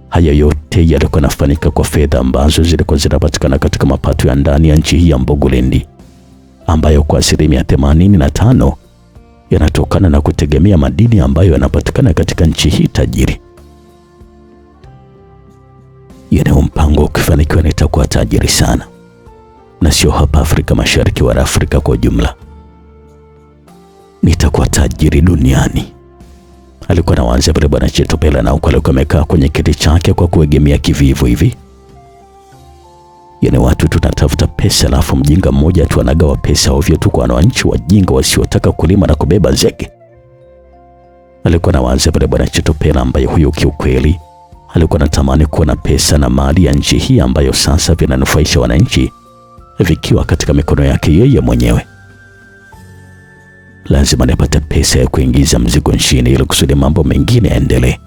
Haya yote yalikuwa yanafanyika kwa fedha ambazo zilikuwa zinapatikana katika mapato ya ndani ya nchi hii ya Mbogolendi, ambayo kwa 85% yanatokana na kutegemea madini ambayo yanapatikana katika nchi hii tajiri. Yana mpango ukifanikiwa nitakuwa tajiri sana, na sio hapa Afrika Mashariki wala Afrika kwa ujumla. Nitakuwa tajiri duniani. Alikuwa anaanza pale Bwana Chitopela, na huko alikuwa amekaa kwenye kiti chake kwa kuegemea kivivu hivi. Yaani watu tunatafuta pesa, alafu mjinga mmoja tu anagawa pesa ovyo tu kwa wananchi wajinga wasiotaka kulima na kubeba zege. Alikuwa anaanza pale Bwana Chitopela, ambaye huyo kiukweli alikuwa anatamani kuona pesa na mali ya nchi hii ambayo sasa vinanufaisha wananchi vikiwa katika mikono yake yeye mwenyewe. Lazima nipate pesa ya kuingiza mzigo nchini ili kusudi mambo mengine yaendelee.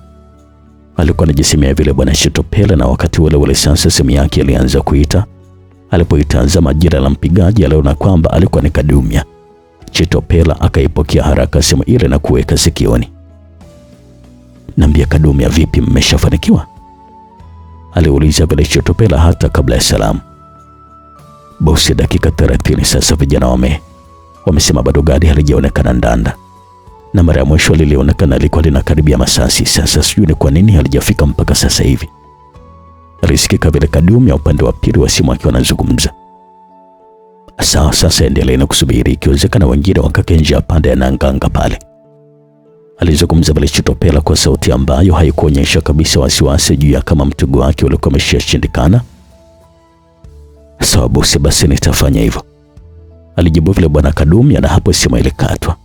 Alikuwa anajisemea vile bwana Chitopela, na wakati ule ule sasa simu yake ilianza kuita. Alipoitazama jina la mpigaji aliona kwamba alikuwa ni Kadumya. Chitopela akaipokea haraka simu ile na kuweka sikioni. "Niambia Kadumya, vipi, mmeshafanikiwa?" aliuliza vile Chitopela hata kabla ya salamu. "Bosi, dakika 30 sasa vijana wamesema bado gari halijaonekana Ndanda, na mara ya mwisho lilionekana lilikuwa linakaribia Masasi. Sasa sijui ni kwa nini halijafika mpaka sasa hivi." Alisikika vile Kadumya upande wa pili wa simu akiwa anazungumza. "Sawa, sasa endeleeni kusubiri, ikiwezekana wengine wakake nje pande ya Nanganga pale," alizungumza vile Chitopela kwa sauti ambayo haikuonyesha kabisa wasiwasi juu ya kama mtego wake ulikuwa umeshashindikana. "Sawa bosi, basi nitafanya hivyo," alijibu vile bwana Kadumya, na hapo simu ilikatwa.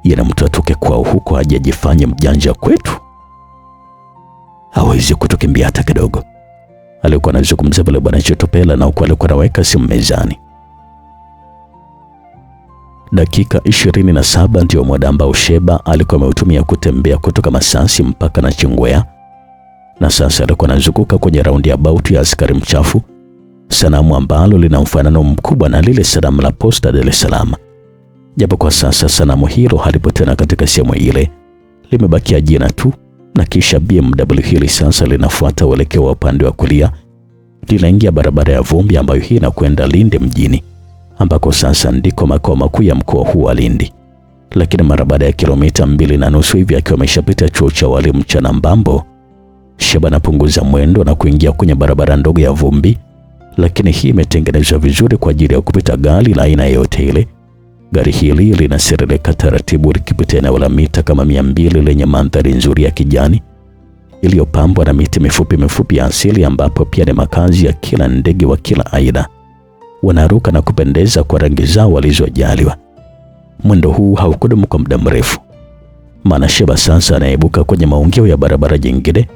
Yana mtu atoke kwao huko aje ajifanye mjanja kwetu, hawezi kutukimbia hata kidogo, alikuwa anazungumza vile bwana Chitopela, na huko alikuwa anaweka simu mezani. Dakika 27 ndio muda ambao Sheba alikuwa ameutumia kutembea kutoka Masasi mpaka na Chingwea, na sasa alikuwa anazunguka kwenye raundi ya bauti ya askari mchafu, sanamu ambalo lina mfanano mkubwa na lile sanamu la Posta Dar es Salaam. Japo kwa sasa sanamu hilo halipo tena katika sehemu ile, limebakia jina tu, na kisha BMW hili sasa linafuata uelekeo wa upande wa kulia, linaingia barabara ya vumbi ambayo hii inakwenda Lindi mjini, ambako sasa ndiko makao makuu ya mkoa huu wa Lindi. Lakini mara baada ya kilomita 2.5 hivi akiwa ameshapita chuo cha walimu cha Nambambo, Sheba anapunguza mwendo na kuingia kwenye barabara ndogo ya vumbi, lakini hii imetengenezwa vizuri kwa ajili ya kupita gari la aina yote ile. Gari hili linasereleka taratibu likipita eneo la mita kama 200 lenye mandhari nzuri ya kijani iliyopambwa na miti mifupi mifupi ya asili, ambapo pia ni makazi ya kila ndege wa kila aina, wanaruka na kupendeza kwa rangi zao walizojaliwa. Mwendo huu haukudumu kwa muda mrefu, maana Sheba sasa anaibuka kwenye maungio ya barabara jingine,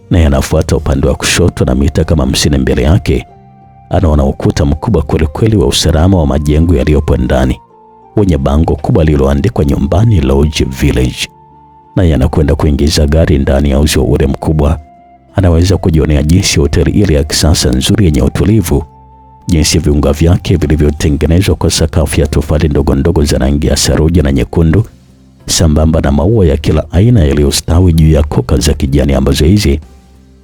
na yanafuata upande wa kushoto, na mita kama 50 mbele yake anaona ukuta mkubwa kwelikweli wa usalama wa majengo yaliyopo ndani, wenye bango kubwa lililoandikwa Nyumbani Lodge Village, na yanakwenda kuingiza gari ndani ya uzio ule mkubwa. Anaweza kujionea jinsi hoteli ile ya kisasa nzuri yenye utulivu, jinsi viunga vyake vilivyotengenezwa kwa sakafu ya tofali ndogo ndogo za rangi ya saruji na nyekundu, sambamba na maua ya kila aina yaliyostawi juu ya koka za kijani, ambazo hizi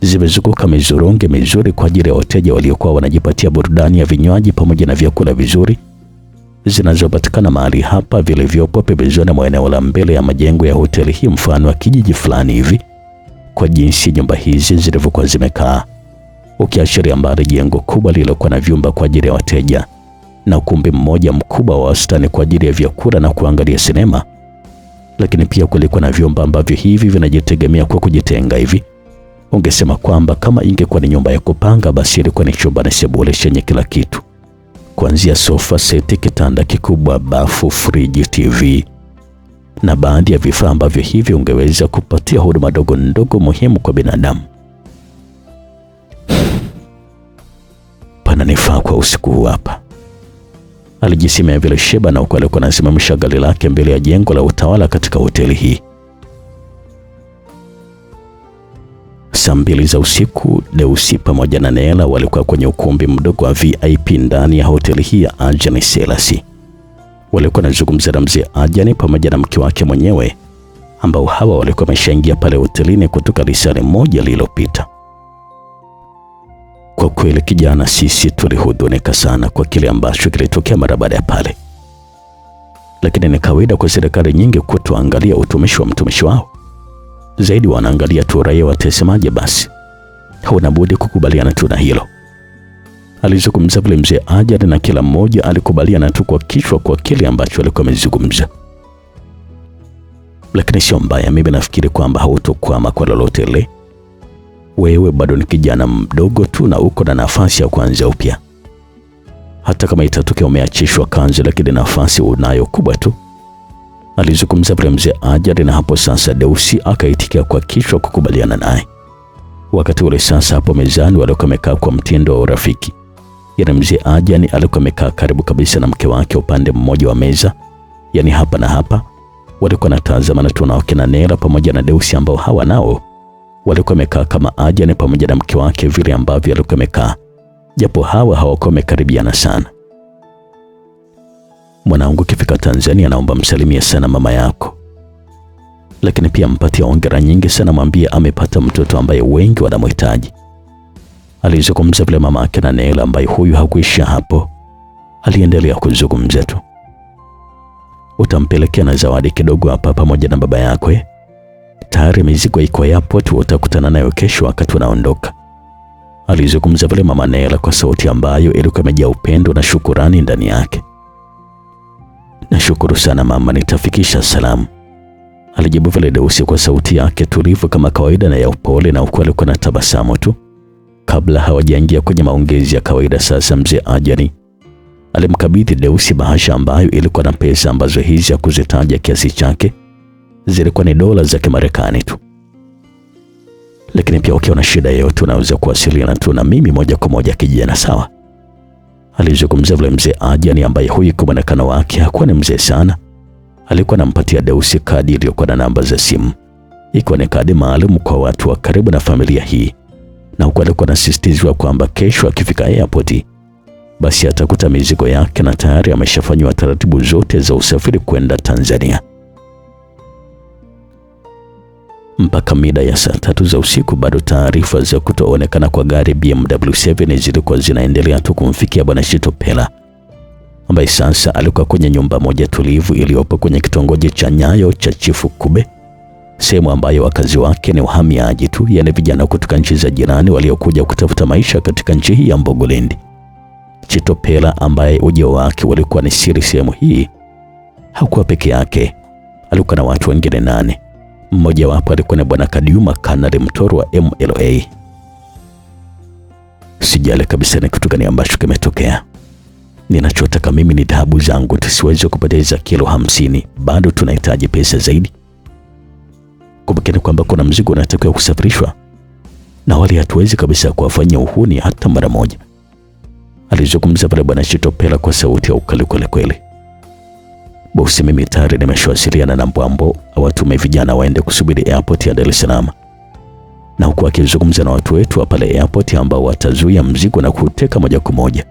zimezunguka mizurungi mizuri kwa ajili ya wateja waliokuwa wanajipatia burudani ya vinywaji pamoja na vyakula vizuri zinazopatikana mahali hapa, vilivyopo pembezoni mwa eneo la mbele ya majengo ya hoteli hii, mfano wa kijiji fulani hivi, kwa jinsi nyumba hizi zilivyokuwa zimekaa, ukiashiria mbali jengo kubwa lililokuwa na vyumba kwa ajili ya wateja na ukumbi mmoja mkubwa wa wastani kwa ajili ya vyakula na kuangalia sinema. Lakini pia kulikuwa na vyumba ambavyo hivi vinajitegemea kwa kujitenga hivi. Ungesema kwamba kama ingekuwa ni nyumba ya kupanga, basi ilikuwa ni chumba na sebule chenye kila kitu, kuanzia sofa seti, kitanda kikubwa, bafu, friji, TV na baadhi ya vifaa ambavyo hivi ungeweza kupatia huduma ndogo ndogo muhimu kwa binadamu. Pananifaa kwa usiku huu hapa, alijisemea vile Sheba, na huko alikuwa anasimamisha gari lake mbele ya jengo la utawala katika hoteli hii. Saa 2 za usiku, Deusi pamoja na Nela walikuwa kwenye ukumbi mdogo wa VIP ndani ya hoteli hii ya Ajani Selasi. Walikuwa wanazungumza na mzee Ajani pamoja na mke wake mwenyewe, ambao hawa walikuwa wameshaingia pale hotelini kutoka lisali moja lililopita. Kwa kweli kijana, sisi tulihuzunika sana kwa kile ambacho kilitokea mara baada ya pale, lakini ni kawaida kwa serikali nyingi kutoangalia utumishi wa mtumishi wao, zaidi wanaangalia tu raia watesemaje. Basi hauna budi kukubaliana tu na hilo, alizungumza vile mzee Ajani, na kila mmoja alikubaliana tu kwa kichwa kwa kile ambacho alikuwa amezungumza. Lakini sio mbaya, mimi nafikiri kwamba hautokwama kwa lolote ile. Wewe bado ni kijana mdogo tu na uko na nafasi ya kuanza upya. Hata kama itatokea umeachishwa kazi, lakini nafasi unayo kubwa tu, alizungumza vile mzee Ajani, na hapo sasa Deusi akaitikia kwa kichwa kukubaliana naye. Wakati ule sasa hapo mezani walikuwa wamekaa kwa mtindo wa urafiki. Yaani mzee Ajani alikuwa amekaa karibu kabisa na mke wake upande mmoja wa meza, yani hapa na hapa, walikuwa wanatazamana tu na wakina Nela pamoja na Deusi, ambao hawa nao walikuwa wamekaa kama Ajani pamoja na mke wake vile ambavyo alikuwa amekaa, japo hawa hawakuwa wamekaribiana sana. Mwanangu, kifika Tanzania naomba msalimie sana mama yako, lakini pia mpatie hongera nyingi sana, mwambie amepata mtoto ambaye wengi wanamhitaji. Alizungumza vile mama yake na Nela, ambaye huyu hakuisha hapo. Aliendelea kuzungumza tu. Utampelekea na zawadi kidogo hapa pamoja na baba yako. Tayari mizigo iko airport, utakutana nayo kesho wakati unaondoka. Alizungumza vile mama Nela kwa sauti ambayo ilikuwa imejaa upendo na shukurani ndani yake. Nashukuru sana mama, nitafikisha salamu, alijibu vile Deusi kwa sauti yake tulivu kama kawaida na ya upole, na huku alikuwa na tabasamu tu. Kabla hawajaingia kwenye maongezi ya kawaida, sasa mzee Ajani alimkabidhi Deusi bahasha ambayo ilikuwa na pesa ambazo hizi ya kuzitaja kiasi chake zilikuwa ni dola za Kimarekani tu. Lakini pia ukiwa na shida yoyote unaweza kuwasiliana tu na mimi moja kwa moja kijana, sawa? Alizungumza vile mzee Ajani, ambaye huyu kwa muonekano wake hakuwa ni mzee sana. Alikuwa anampatia Deusi kadi iliyokuwa na namba za simu. Iko ni kadi maalum kwa watu wa karibu na familia hii, na huko alikuwa anasisitizwa kwamba kesho akifika airport basi atakuta mizigo yake na tayari ameshafanywa taratibu zote za usafiri kwenda Tanzania. Mpaka mida ya saa 3 za usiku bado taarifa za kutoonekana kwa gari BMW 7 zilikuwa zinaendelea tu kumfikia bwana Chitopela, ambaye sasa alikuwa kwenye nyumba moja tulivu iliyopo kwenye kitongoji cha Nyayo cha Chifu Kube, sehemu ambayo wakazi wake ni wahamiaji tu, yani vijana kutoka nchi za jirani waliokuja kutafuta maisha katika nchi hii ya Mbogoland. Chitopela, ambaye ujio wake ulikuwa ni siri sehemu hii, hakuwa peke yake, alikuwa na watu wengine 8. Mmoja wapo alikuwa ni bwana Kadiuma Kanali Mtoro wa MLA. Sijali kabisa ni kitu gani ambacho kimetokea. Ninachotaka mimi ni dhahabu zangu, tusiweze kupoteza kilo 50, bado tunahitaji pesa zaidi. Kumbukeni kwamba kuna mzigo unatakiwa kusafirishwa na wale hatuwezi kabisa kuwafanyia uhuni hata mara moja. Alizungumza pale bwana Chitopela kwa sauti ya ukali kweli. Bosi, mimi tayari nimeshawasiliana na Mbwambo awatume vijana waende kusubiri airport ya Dar es Salaam, na huku akizungumza na watu wetu pale airport ambao watazuia mzigo na kuteka moja kwa moja.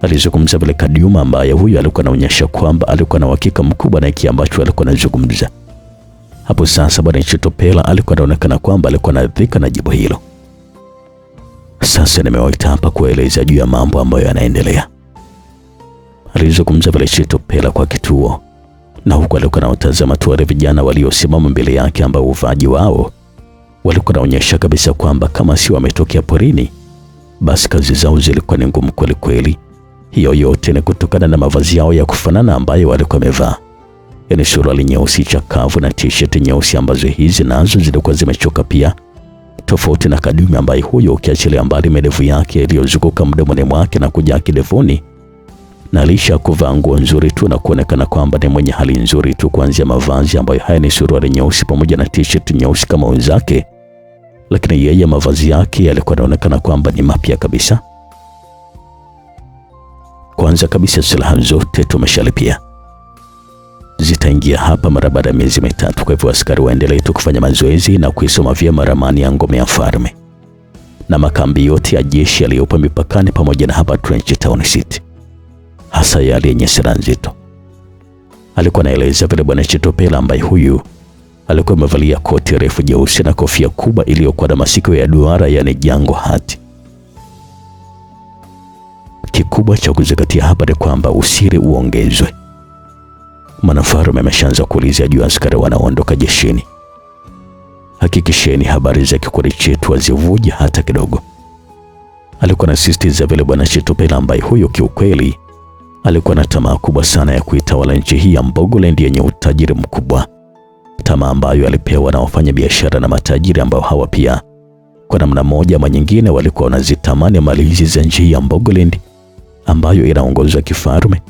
Alizungumza vile Kadiuma, ambaye huyu alikuwa anaonyesha kwamba alikuwa na uhakika mkubwa na kile ambacho alikuwa anazungumza. Hapo sasa bwana Chitopela alikuwa anaonekana kwamba alikuwa anadhika na jibu hilo. Sasa nimewaita hapa kueleza juu ya mambo ambayo yanaendelea, alizungumza vile Chitopela kwa kituo, na huku alikuwa anawatazama tu wale vijana waliosimama mbele yake ambao uvaji wao walikuwa wanaonyesha kabisa kwamba kama si wametokea porini basi kazi zao zilikuwa ni ngumu kweli. Hiyo yote ni kutokana na mavazi yao ya kufanana ambayo walikuwa wamevaa, yani suruali nyeusi chakavu na t-shirt nyeusi ambazo hizi nazo zilikuwa zimechoka pia, tofauti na Kadiuma ambaye huyo ukiachilia mbali midevu yake iliyozunguka mdomoni mwake na kuja kidevuni, na alisha kuvaa nguo nzuri tu na kuonekana kwamba ni mwenye hali nzuri tu, kuanzia mavazi ambayo haya ni suruali nyeusi pamoja na t-shirt nyeusi kama wenzake, lakini yeye mavazi yake yalikuwa yanaonekana kwamba ni mapya kabisa. Kwanza kabisa silaha zote tumeshalipia, zitaingia hapa mara baada ya miezi 3, kwa hivyo askari waendelee tu kufanya mazoezi na kuisoma vyema ramani ya ngome ya Farme na makambi yote ya jeshi yaliyopo mipakani pamoja na hapa Trench Town City, hasa yale yenye silaha nzito. Alikuwa anaeleza vile bwana Chitopela, ambaye huyu alikuwa amevalia koti refu jeusi na kofia kubwa iliyokuwa na masikio ya duara, yani jango hati. Kikubwa cha kuzingatia hapa ni kwamba usiri uongezwe. Mwanafarume ameshaanza kuulizia juu ya askari wanaoondoka jeshini. Hakikisheni habari za kikundi chetu hazivuje hata kidogo. Alikuwa anasisitiza vile bwana Chitopela, ambaye huyo kiukweli alikuwa na tamaa kubwa sana ya kuitawala nchi hii ya Mbogoland yenye utajiri mkubwa, tamaa ambayo alipewa na wafanya biashara na matajiri ambao hawa pia kwa namna moja ama nyingine walikuwa wanazitamani mali hizi za nchi hii ya Mbogoland ambayo inaongozwa kifarume.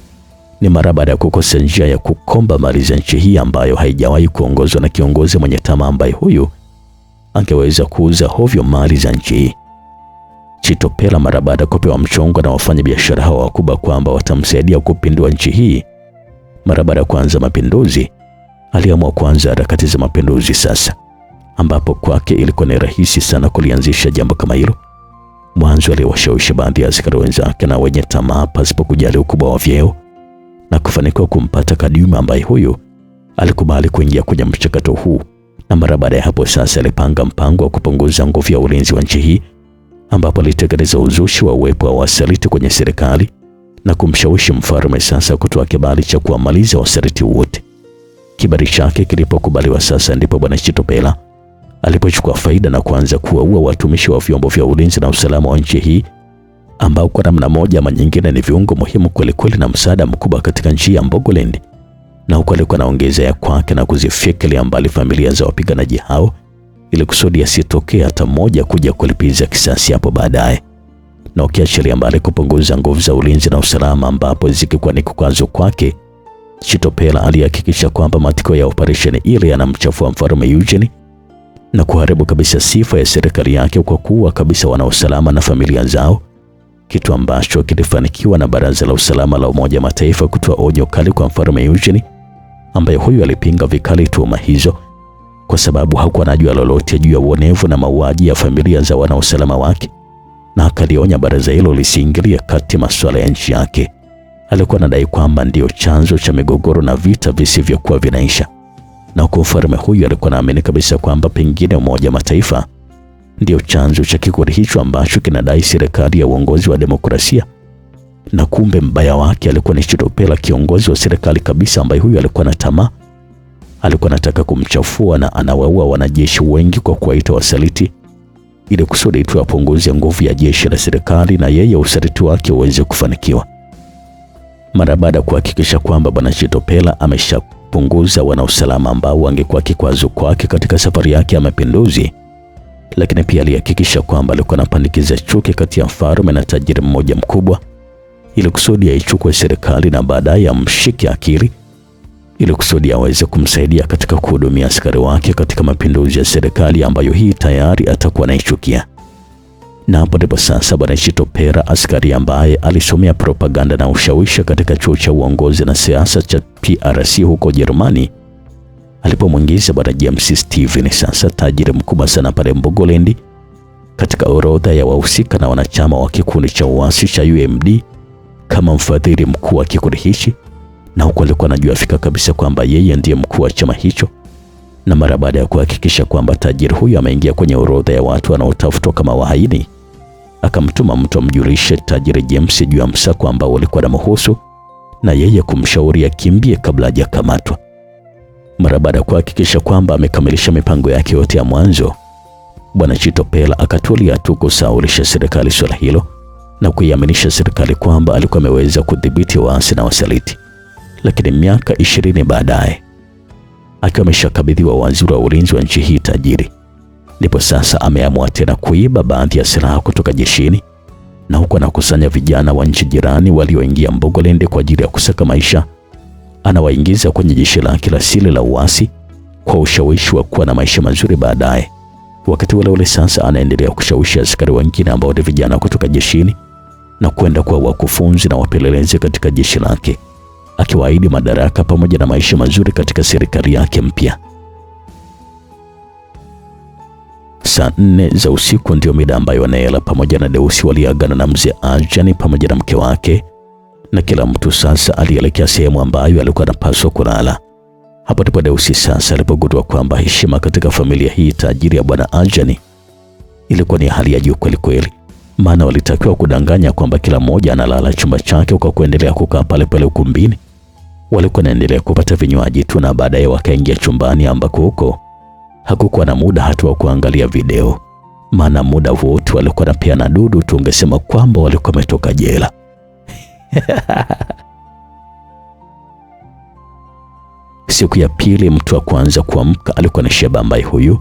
Ni mara baada ya kukosa njia ya kukomba mali za nchi hii ambayo haijawahi kuongozwa na kiongozi mwenye tamaa ambaye huyu angeweza kuuza hovyo mali za nchi hii. Chitopela, mara baada ya kupewa mchongo na wafanya biashara hawa wakubwa kwamba watamsaidia kupindua nchi hii mara baada ya kuanza mapinduzi, aliamua kuanza harakati za mapinduzi sasa, ambapo kwake ilikuwa ni rahisi sana kulianzisha jambo kama hilo. Mwanzo aliwashawishi baadhi ya askari wenzake na wenye tamaa pasipo kujali ukubwa wa vyeo, na kufanikiwa kumpata Kadyuma ambaye huyu alikubali kuingia kwenye mchakato huu. Na mara baada ya hapo sasa alipanga mpango wa kupunguza nguvu ya ulinzi wa nchi hii, ambapo alitekeleza uzushi wa uwepo wa wasaliti kwenye serikali na kumshawishi mfalme sasa kutoa kibali cha kuwamaliza wasaliti wote. Kibali chake kilipokubaliwa sasa ndipo Bwana Chitopela alipochukua faida na kuanza kuwaua watumishi wa vyombo vya ulinzi na usalama wa nchi hii, ambao kwa namna moja ama nyingine ni viungo muhimu kweli na msaada mkubwa katika nchi ya Mbogoland. Na huko alikuwa anaongeza ya kwake na kuzifyekelea mbali familia za wapiganaji hao ili kusudi asitokee hata mmoja kuja kulipiza kisasi hapo baadaye. Na ukiachilia mbali kupunguza nguvu za ulinzi na usalama ambapo zikikuwa ni kukwazo kwake, Chitopela alihakikisha kwamba matokeo ya operesheni ile yanamchafua mfalme Eugene na kuharibu kabisa sifa ya serikali yake kwa kuua kabisa wanausalama na familia zao, kitu ambacho kilifanikiwa na Baraza la Usalama la Umoja Mataifa kutoa onyo kali kwa mfalme Eugene, ambaye huyu alipinga vikali tuhuma hizo kwa sababu hakuwa anajua lolote juu ya uonevu na mauaji ya familia za wanausalama wake, na akalionya baraza hilo lisiingilie kati masuala ya nchi yake. Alikuwa anadai kwamba ndio chanzo cha migogoro na vita visivyokuwa vinaisha, na kwa mfalme huyu alikuwa anaamini kabisa kwamba pengine Umoja Mataifa ndio chanzo cha kikundi hicho ambacho kinadai serikali ya uongozi wa demokrasia. Na kumbe mbaya wake alikuwa ni Chitopela, kiongozi wa serikali kabisa, ambaye huyu alikuwa na tamaa. Alikuwa anataka kumchafua na anawaua wanajeshi wengi kwa kuwaita wasaliti ili kusudi tu apunguze nguvu ya jeshi la serikali na yeye usaliti wake uweze kufanikiwa. Mara baada ya kuhakikisha kwamba Bwana Chitopela ameshapunguza wanausalama ambao wangekuwa kikwazo kwake katika safari yake ya mapinduzi, lakini pia alihakikisha kwamba alikuwa anapandikiza chuki kati ya mfalme na tajiri mmoja mkubwa ili kusudi aichukue serikali na baadaye amshike akili ili kusudi aweze kumsaidia katika kuhudumia askari wake katika mapinduzi ya serikali ambayo hii tayari atakuwa anaichukia. Na hapo ndipo sasa Bwana Chitopela, askari ambaye alisomea propaganda na ushawishi katika chuo cha uongozi na siasa cha PRC huko Jerumani, alipomwingiza Bwana James Steven, sasa tajiri mkubwa sana pale Mbogoland, katika orodha ya wahusika na wanachama wa kikundi cha uasi cha UMD kama mfadhili mkuu wa kikundi hichi. Na huko alikuwa anajua fika kabisa kwamba yeye ndiye mkuu wa chama hicho. Na mara baada ya kuhakikisha kwamba tajiri huyu ameingia kwenye orodha ya watu wanaotafutwa kama wahaini, akamtuma mtu amjulishe tajiri James juu ya msako ambao ulikuwa na mhusu na yeye kumshauri akimbie kabla hajakamatwa. Mara baada ya kuhakikisha kwamba amekamilisha mipango yake yote ya mwanzo, Bwana Chitopela akatulia tu kusaulisha serikali swala hilo na kuiaminisha serikali kwamba alikuwa ameweza kudhibiti waasi na wasaliti. Lakini miaka 20 baadaye, akiwa ameshakabidhiwa waziri wa ulinzi wa nchi hii tajiri, ndipo sasa ameamua tena kuiba baadhi ya silaha kutoka jeshini, na huko anakusanya vijana wa nchi jirani walioingia Mbogoland kwa ajili ya kusaka maisha. Anawaingiza kwenye jeshi lake la asili la uasi kwa ushawishi wa kuwa na maisha mazuri baadaye. Wakati ule sasa anaendelea kushawishi askari wengine ambao ni vijana kutoka jeshini na kwenda kwa wakufunzi na wapelelezi katika jeshi lake, akiwaahidi madaraka pamoja na maisha mazuri katika serikali yake mpya. Saa 4 za usiku ndio mida ambayo Nela pamoja na Deusi waliagana na mzee Ajani pamoja na mke wake, na kila mtu sasa alielekea sehemu ambayo alikuwa anapaswa kulala. Hapo ndipo Deusi sasa alipogundua kwamba heshima katika familia hii tajiri ya Bwana Ajani ilikuwa ni hali ya juu kweli kweli, maana walitakiwa kudanganya kwamba kila mmoja analala chumba chake kwa kuendelea kukaa pale pale ukumbini. Walikuwa naendelea kupata vinywaji tu na baadaye wakaingia chumbani ambako huko hakukuwa na muda hata wa kuangalia video, maana muda wote walikuwa na pia na dudu, tungesema kwamba walikuwa wametoka jela. Siku ya pili, mtu wa kwanza kuamka alikuwa ni Sheba, ambaye huyu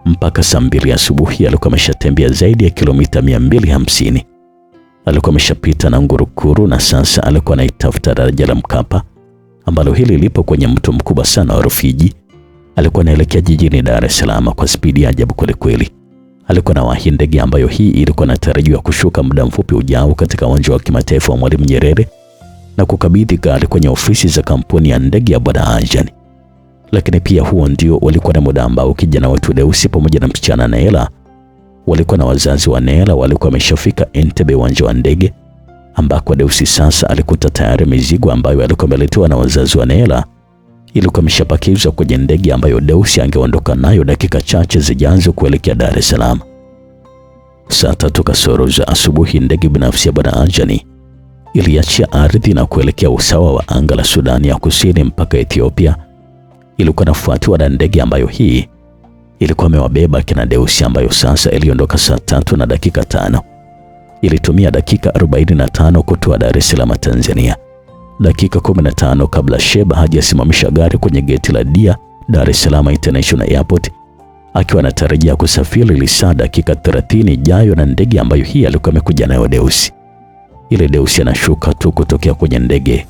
mpaka saa 2 asubuhi alikuwa ameshatembea zaidi ya kilomita 250. Alikuwa ameshapita na Ngurukuru na sasa alikuwa anaitafuta daraja la Mkapa ambalo hili lipo kwenye mto mkubwa sana wa Rufiji. Alikuwa anaelekea jijini Dar es Salaam kwa spidi ya ajabu kweli kweli. Alikuwa na wahi ndege ambayo hii ilikuwa inatarajiwa kushuka muda mfupi ujao katika uwanja wa kimataifa wa Mwalimu Nyerere na kukabidhi gari kwenye ofisi za kampuni ya ndege ya Bwana Ajani. Lakini pia huo ndio walikuwa na muda ambao kijana wetu Deusi pamoja na msichana Nela walikuwa na wazazi wa Nela walikuwa wameshafika Entebbe, uwanja wa ndege, ambako Deusi sasa alikuta tayari mizigo ambayo alikuwa ameletewa na wazazi wa Nela ilikuwa imeshapakizwa kwenye ndege ambayo Deusi angeondoka nayo dakika chache zijazo kuelekea Dar es Salaam. Saa 3 kasoro za asubuhi, ndege binafsi ya Bwana Ajani iliachia ardhi na kuelekea usawa wa anga la Sudani ya Kusini mpaka Ethiopia. Ilikuwa inafuatiwa na ndege ambayo hii ilikuwa imewabeba kina Deusi, ambayo sasa iliondoka saa 3 na dakika 5. Ilitumia dakika 45 kutoa Dar es Salaam, Tanzania. Dakika 15 kabla Sheba hajasimamisha gari kwenye geti la Dia Dar es Salaam International Airport, akiwa anatarajia kusafiri lisaa dakika 30 ijayo na ndege ambayo hii alikuwa amekuja nayo Deusi. Ile Deusi anashuka tu kutokea kwenye ndege,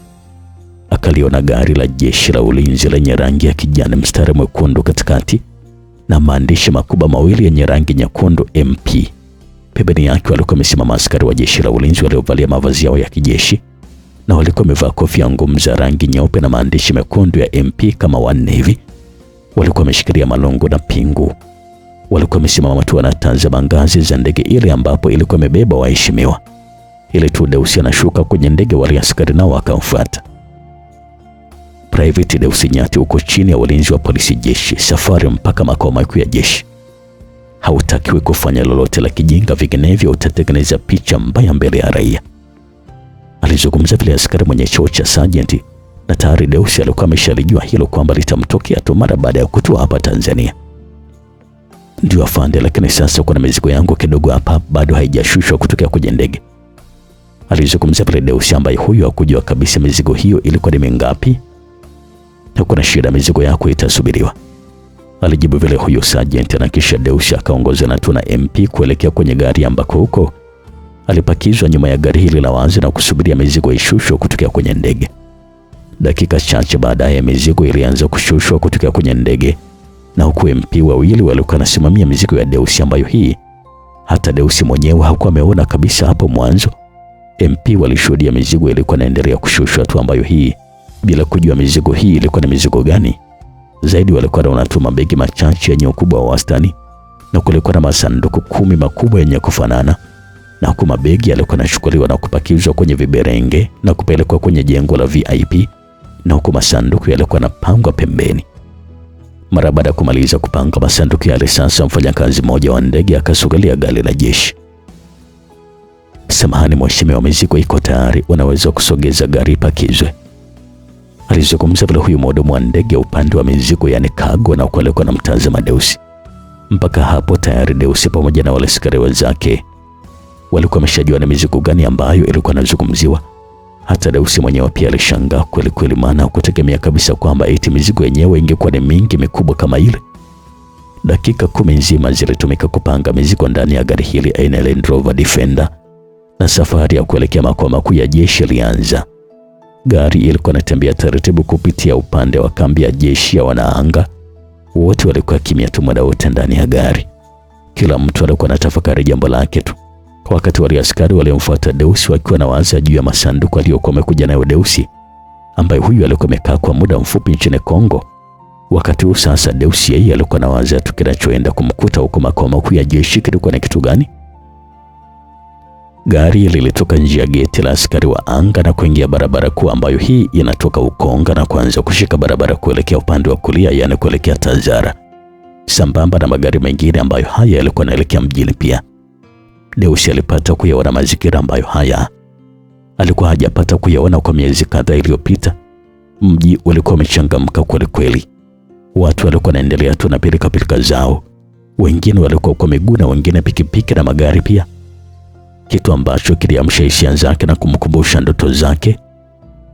akaliona gari la jeshi la ulinzi lenye rangi ya kijani mstari mwekundu katikati na maandishi makubwa mawili yenye rangi nyekundu MP. Pembeni yake walikuwa wamesimama askari wa jeshi la ulinzi waliovalia mavazi yao ya kijeshi na walikuwa wamevaa kofia ngumu za rangi nyeupe na maandishi mekundu ya MP kama wanne hivi. Walikuwa wameshikilia malongo na pingu. Walikuwa wamesimama tu wanatazama ngazi za ndege ile ambapo ilikuwa imebeba waheshimiwa. Ile tu Deusi anashuka kwenye ndege, wale askari nao wakamfuata. Private Deusi Nyati uko chini ya ulinzi wa polisi jeshi, safari mpaka makao makuu ya jeshi. Hautakiwi kufanya lolote la kijinga, vinginevyo utatengeneza picha mbaya mbele ya raia. Alizungumza vile askari mwenye cheo cha sergeant, na tayari Deusi alikuwa ameshalijua hilo kwamba litamtokea tu mara baada ya kutua hapa Tanzania. Ndio afande, lakini sasa kuna mizigo yangu kidogo hapa bado haijashushwa kutokea kwenye ndege. Alizungumza vile Deusi ambaye huyo hakujua kabisa mizigo hiyo ilikuwa ni mingapi. Hakuna shida, mizigo yako itasubiriwa, alijibu vile huyo sergeant, na kisha Deusi akaongozwa na tuna MP kuelekea kwenye gari ambako huko alipakizwa nyuma ya gari hili la wazi na kusubiria mizigo ishushwe kutokea kwenye ndege. Dakika chache baadaye mizigo ilianza kushushwa kutokea kwenye ndege, na huku MP wawili walikuwa wanasimamia mizigo ya Deusi ambayo hii hata Deusi mwenyewe hakuwa ameona kabisa hapo mwanzo. MP walishuhudia mizigo ilikuwa inaendelea kushushwa tu, ambayo hii bila kujua mizigo hii ilikuwa ni mizigo gani. Zaidi walikuwa wanatuma mabegi machache yenye ukubwa wa wastani, na kulikuwa na masanduku 10 makubwa yenye kufanana, na huku mabegi yalikuwa yanachukuliwa na kupakizwa kwenye viberenge na kupelekwa kwenye jengo la VIP, na huku masanduku yalikuwa yanapangwa pembeni. Mara baada ya kumaliza kupanga masanduku yale, sasa mfanyakazi mmoja wa ndege akasugalia gari la jeshi. Samahani mheshimiwa, mizigo iko tayari, unaweza kusogeza gari ipakizwe, alizungumza vile huyu mhudumu wa ndege upande wa mizigo, yani cargo, na kuelekea na mtazama Deusi. Mpaka hapo tayari Deusi pamoja na wale askari wenzake walikuwa wameshajua ni mizigo gani ambayo ilikuwa inazungumziwa. Hata Deusi mwenyewe pia alishangaa kweli kweli, maana kutegemea kabisa kwamba eti mizigo yenyewe ingekuwa ni mingi mikubwa kama ile. Dakika 10 nzima zilitumika kupanga mizigo ndani ya gari hili aina ya Land Rover Defender, na safari ya kuelekea makao makuu ya jeshi ilianza. Gari ilikuwa inatembea taratibu kupitia upande wa kambi ya jeshi ya wanaanga. Wote walikuwa kimya tu muda wote ndani ya gari. Kila mtu alikuwa anatafakari jambo lake tu. Wakati wale askari waliomfuata Deusi wakiwa na waza juu ya masanduku aliyokuwa amekuja nayo Deusi, ambaye huyu alikuwa amekaa kwa muda mfupi nchini Kongo. Wakati huu sasa Deusi yeye alikuwa na waza tu kinachoenda kumkuta huko makao makuu ya jeshi kilikuwa ni kitu gani. Gari lilitoka nje ya geti la askari wa anga na kuingia barabara kuu ambayo hii inatoka Ukonga na kuanza kushika barabara kuelekea upande wa kulia, yani kuelekea Tazara, sambamba na magari mengine ambayo haya yalikuwa yanaelekea mjini pia. Deusi alipata kuyaona mazingira ambayo haya alikuwa hajapata kuyaona kwa miezi kadhaa iliyopita. Mji ulikuwa umechangamka kweli kweli. Watu walikuwa wanaendelea tu na pilika zao. Wengine walikuwa kwa miguu na wengine pikipiki na magari pia. Kitu ambacho kiliamsha hisia zake na kumkumbusha ndoto zake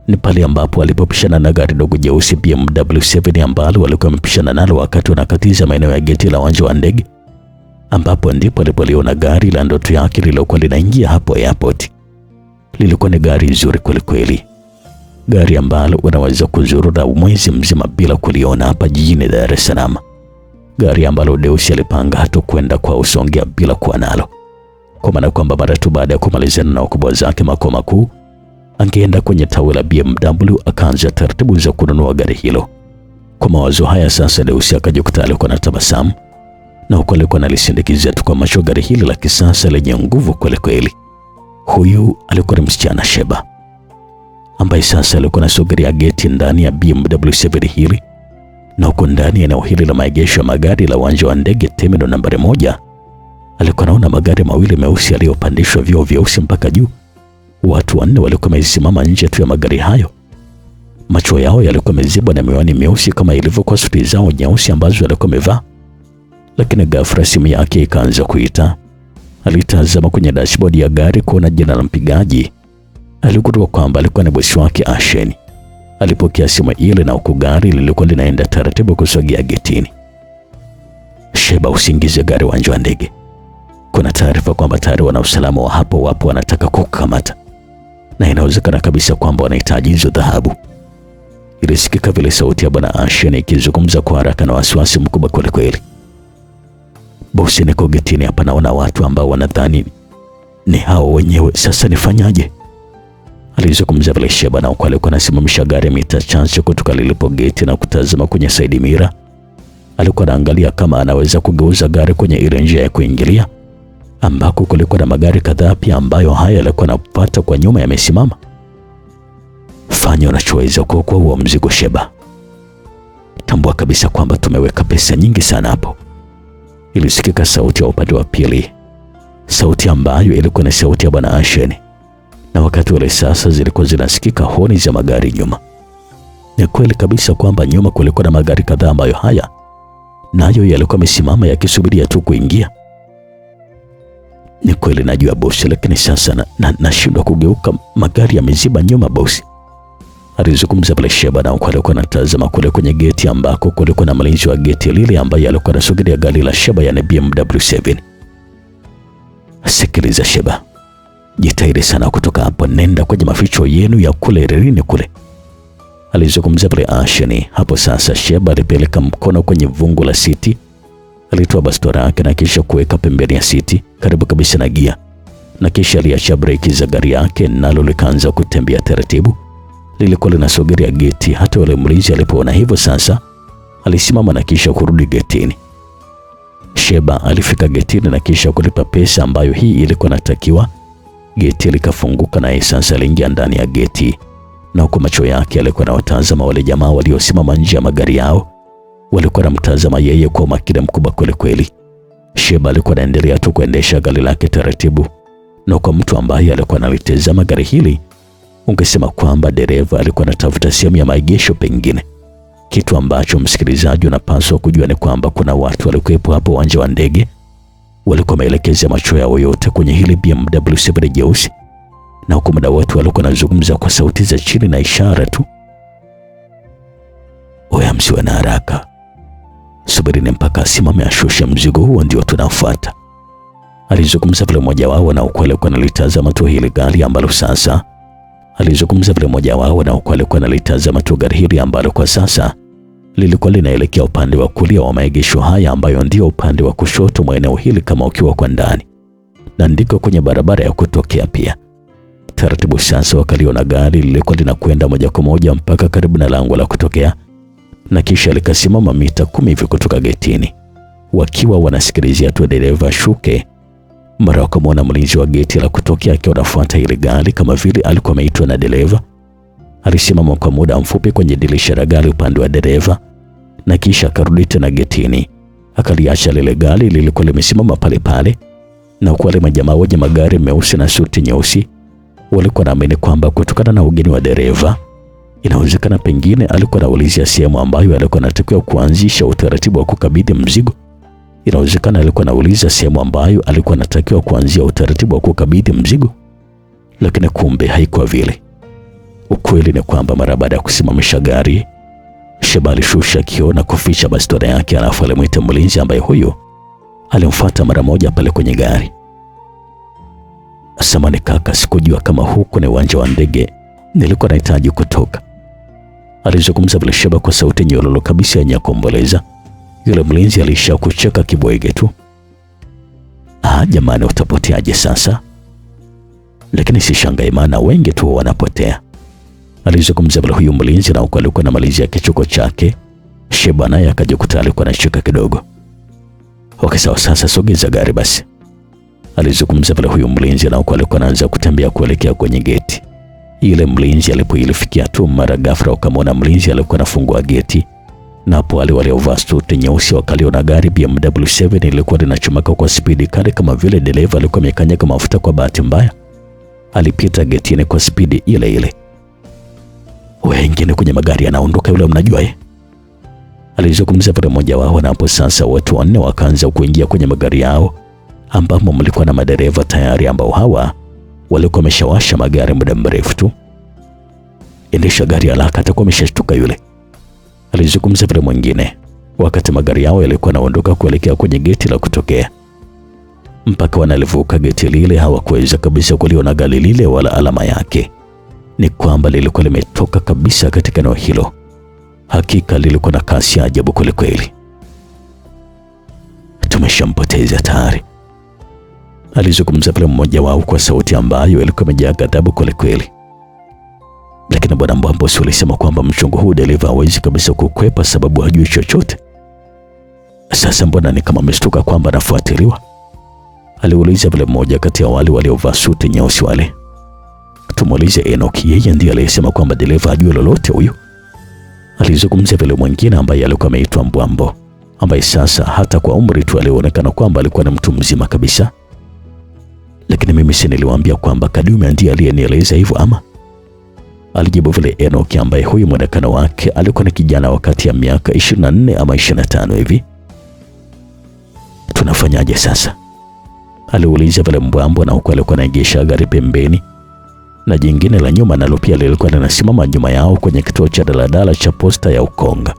ni pale ambapo alipopishana na gari dogo jeusi BMW 7 ambalo walikuwa wamepishana nalo wakati wanakatiza maeneo ya geti la uwanja wa ndege, ambapo ndipo alipoliona gari la ndoto yake lilokuwa linaingia hapo airport. Lilikuwa ni gari zuri kweli kweli. Gari ambalo unaweza kuzurura mwezi mzima bila kuliona hapa jijini Dar es Salaam. Gari ambalo Deusi alipanga hata kwenda kwa Usongea bila kuwa nalo. Kwa maana kwamba mara tu baada ya kumalizana na wakubwa zake makao makuu, angeenda kwenye tawi la BMW akaanza taratibu za kununua gari hilo. Kwa mawazo haya sasa, Deusi akajikuta alikuwa na tabasamu na huko alikuwa analisindikiza tu kwa macho gari hili la kisasa lenye nguvu kweli kweli. Huyu alikuwa ni msichana Sheba ambaye sasa alikuwa anasogelea geti ndani ya BMW 7 hili, na huko ndani ya eneo hili la maegesho ya magari la uwanja wa ndege terminal nambari 1 alikuwa anaona magari mawili meusi yaliyopandishwa vioo vyeusi mpaka juu. Watu 4 walikuwa wamesimama nje tu ya magari hayo. Macho yao yalikuwa yamezibwa na miwani meusi kama ilivyokuwa suti zao nyeusi ambazo walikuwa wamevaa. Lakini ghafla simu yake ikaanza kuita. Alitazama kwenye dashboard ya gari kuona jina la mpigaji. Aligundua kwamba alikuwa ni bosi wake Asheni. Alipokea simu ile na huku gari lilikuwa linaenda taratibu kusogea getini. Sheba, usiingize gari uwanja wa ndege. Kuna taarifa kwamba tayari wana usalama wa hapo wapo wanataka kukamata. Na inawezekana kabisa kwamba wanahitaji hizo dhahabu. Ilisikika vile sauti ya bwana Asheni ikizungumza kwa haraka na wasiwasi mkubwa kweli kweli. Bosi, niko getini hapa, naona watu ambao wanadhani ni hao wenyewe, sasa nifanyaje? Alizungumza vile Sheba, na huko alikuwa anasimamisha gari mita chache kutoka lilipo geti na kutazama kwenye side mirror. Alikuwa anaangalia kama anaweza kugeuza gari kwenye ile njia ya kuingilia ambako kulikuwa na magari kadhaa pia ambayo haya yalikuwa yanapata kwa nyuma yamesimama. Fanya unachoweza kuokoa huo mzigo Sheba. Tambua kabisa kwamba tumeweka pesa nyingi sana hapo. Ilisikika sauti ya upande wa pili, sauti ambayo ilikuwa ni sauti ya bwana Asheni, na wakati ule sasa zilikuwa zinasikika honi za magari nyuma. Ni kweli kabisa kwamba nyuma kulikuwa na magari kadhaa ambayo haya nayo yalikuwa yamesimama yakisubiria tu kuingia. Ni kweli najua bosi, lakini sasa nashindwa kugeuka, magari yameziba nyuma bosi. Alizungumza pale Sheba, na huko alikuwa anatazama kule kwenye geti ambako kulikuwa na mlinzi wa geti lile ambaye alikuwa anasubiria gari la Sheba, yani BMW 7. Sikiliza Sheba, jitahidi sana kutoka hapo, nenda kwenye maficho yenu ya kule rerini kule. Alizungumza pale Asheni. Hapo sasa Sheba alipeleka mkono kwenye vungu la siti, alitoa bastola yake na kisha kuweka pembeni ya siti karibu kabisa na gia, na kisha aliacha breki za gari yake, nalo likaanza kutembea taratibu. Lilikuwa linasogelea geti. Hata yule mlinzi alipoona hivyo sasa alisimama na kisha kurudi getini. Sheba alifika getini na kisha kulipa pesa ambayo hii ilikuwa natakiwa. Geti likafunguka na yeye sasa aliingia ndani ya geti, na huko macho yake alikuwa anawatazama wale jamaa waliosimama nje ya magari yao. Walikuwa wanamtazama yeye kwa umakini mkubwa kweli kweli. Sheba alikuwa anaendelea tu kuendesha gari lake taratibu, na kwa mtu ambaye alikuwa analitazama gari hili ungesema kwamba dereva alikuwa anatafuta sehemu ya maegesho pengine. Kitu ambacho msikilizaji unapaswa kujua ni kwamba kuna watu walikuwepo hapo uwanja wa ndege, walikuwa wameelekeza macho yao yote kwenye hili BMW 7 jeusi, na huko muda wote walikuwa wanazungumza kwa sauti za chini na ishara tu. Oya, msiwe na haraka, subirini mpaka asimame ashushe mzigo, huo ndio tunafuata. Alizungumza vile mmoja wao, na huko alikuwa analitazama tu hili gari ambalo sasa gari hili ambalo kwa sasa lilikuwa linaelekea upande wa kulia wa maegesho haya, ambayo ndio upande wa kushoto mwa eneo hili kama ukiwa kwa ndani, na ndiko kwenye barabara ya kutokea pia. Taratibu sasa wakaliona gari lilikuwa linakwenda moja kwa moja mpaka karibu na lango la kutokea, na kisha likasimama mita 10 hivi kutoka getini. Wakiwa wanasikilizia tu dereva shuke, mara wakamwona mlinzi wa geti la kutokea akiwa anafuata ile gari kama vile alikuwa ameitwa na dereva. Alisimama kwa muda mfupi kwenye dirisha la gari upande wa dereva, na kisha akarudi tena getini. Akaliacha lile gari lilikuwa limesimama pale pale, na kwa wale majamaa wenye magari meusi na suti nyeusi walikuwa naamini kwamba kutokana na ugeni wa dereva, inawezekana pengine alikuwa anaulizia sehemu ambayo alikuwa anatakiwa kuanzisha utaratibu wa kukabidhi mzigo. Inawezekana alikuwa anauliza sehemu ambayo alikuwa anatakiwa kuanzia utaratibu wa kukabidhi mzigo, lakini kumbe haikuwa vile. Ukweli ni kwamba mara baada ya kusimamisha gari, Sheba alishusha kioo na kuficha bastola yake, alafu alimwita mlinzi ambaye huyo alimfuata mara moja pale kwenye gari. Samahani kaka, sikujua kama huko ni uwanja wa ndege, nilikuwa nahitaji kutoka. Alizungumza bila Sheba kwa sauti nyororo kabisa yenye kuomboleza. Yule mlinzi alisha kucheka kibwege tu. Jamani, utapoteaje sasa? Lakini si shangai, maana wengi tu wanapotea. Alizungumza bila huyu mlinzi, na huko alikuwa anamalizia kichoko chake Sheba naye akajikuta alikuwa anashika kidogo. Okay, sawa, sasa sogeza gari basi, alizungumza pale huyu mlinzi, na huko alikuwa anaanza kutembea kuelekea kwenye geti. Ile mlinzi alipoilifikia tu, mara ghafla ukamwona mlinzi alikuwa anafungua geti, na hapo wale waliovaa suti nyeusi wakaliona gari BMW 7 ilikuwa linachomeka kwa spidi kali, kama vile dereva alikuwa amekanyaga mafuta. Kwa bahati mbaya alipita getini kwa spidi ile ile. Wengine kwenye magari anaondoka yule, mnajua alizungumza pale mmoja wao, na hapo sasa watu wanne wakaanza kuingia kwenye magari yao, ambamo mlikuwa na madereva tayari ambao hawa walikuwa wameshawasha magari muda mrefu tu. Endesha gari haraka, atakuwa ameshashtuka yule, alizungumza pale mwingine, wakati magari yao yalikuwa yanaondoka kuelekea kwenye geti la kutokea. Mpaka wanalivuka geti lile hawakuweza kabisa kuliona gari lile wala alama yake. Ni kwamba lilikuwa limetoka kabisa katika eneo hilo. Hakika lilikuwa na kasi ya ajabu kweli. Tumeshampoteza tayari, alizungumza pale mmoja wao kwa sauti ambayo ilikuwa imejaa ghadhabu kweli. Lakini bwana Mbwambo alisema kwamba mchongo huu dereva hawezi kabisa kukwepa, sababu hajui chochote. Sasa mbona ni kama ameshtuka kwamba anafuatiliwa? Aliuliza pale mmoja kati ya wale waliovaa suti nyeusi wale. Tumuulize Enoch, yeye ndiye aliyesema kwamba dereva hajui lolote huyu, alizungumza pale mwingine ambaye alikuwa ameitwa Mbwambo, ambaye sasa hata kwa umri tu alionekana kwamba alikuwa ni mtu mzima kabisa. Lakini mimi si niliwaambia kwamba Kadume ndiye aliyenieleza hivyo ama? Alijibu vile Enoch, ambaye huyu mwonekano wake alikuwa ni kijana wakati ya miaka 24 ama 25 hivi. Tunafanyaje sasa? Aliuliza vile Mbwambo, na huko alikuwa anaegesha gari pembeni, na jingine la nyuma nalo pia lilikuwa linasimama nyuma yao kwenye kituo cha daladala cha posta ya Ukonga.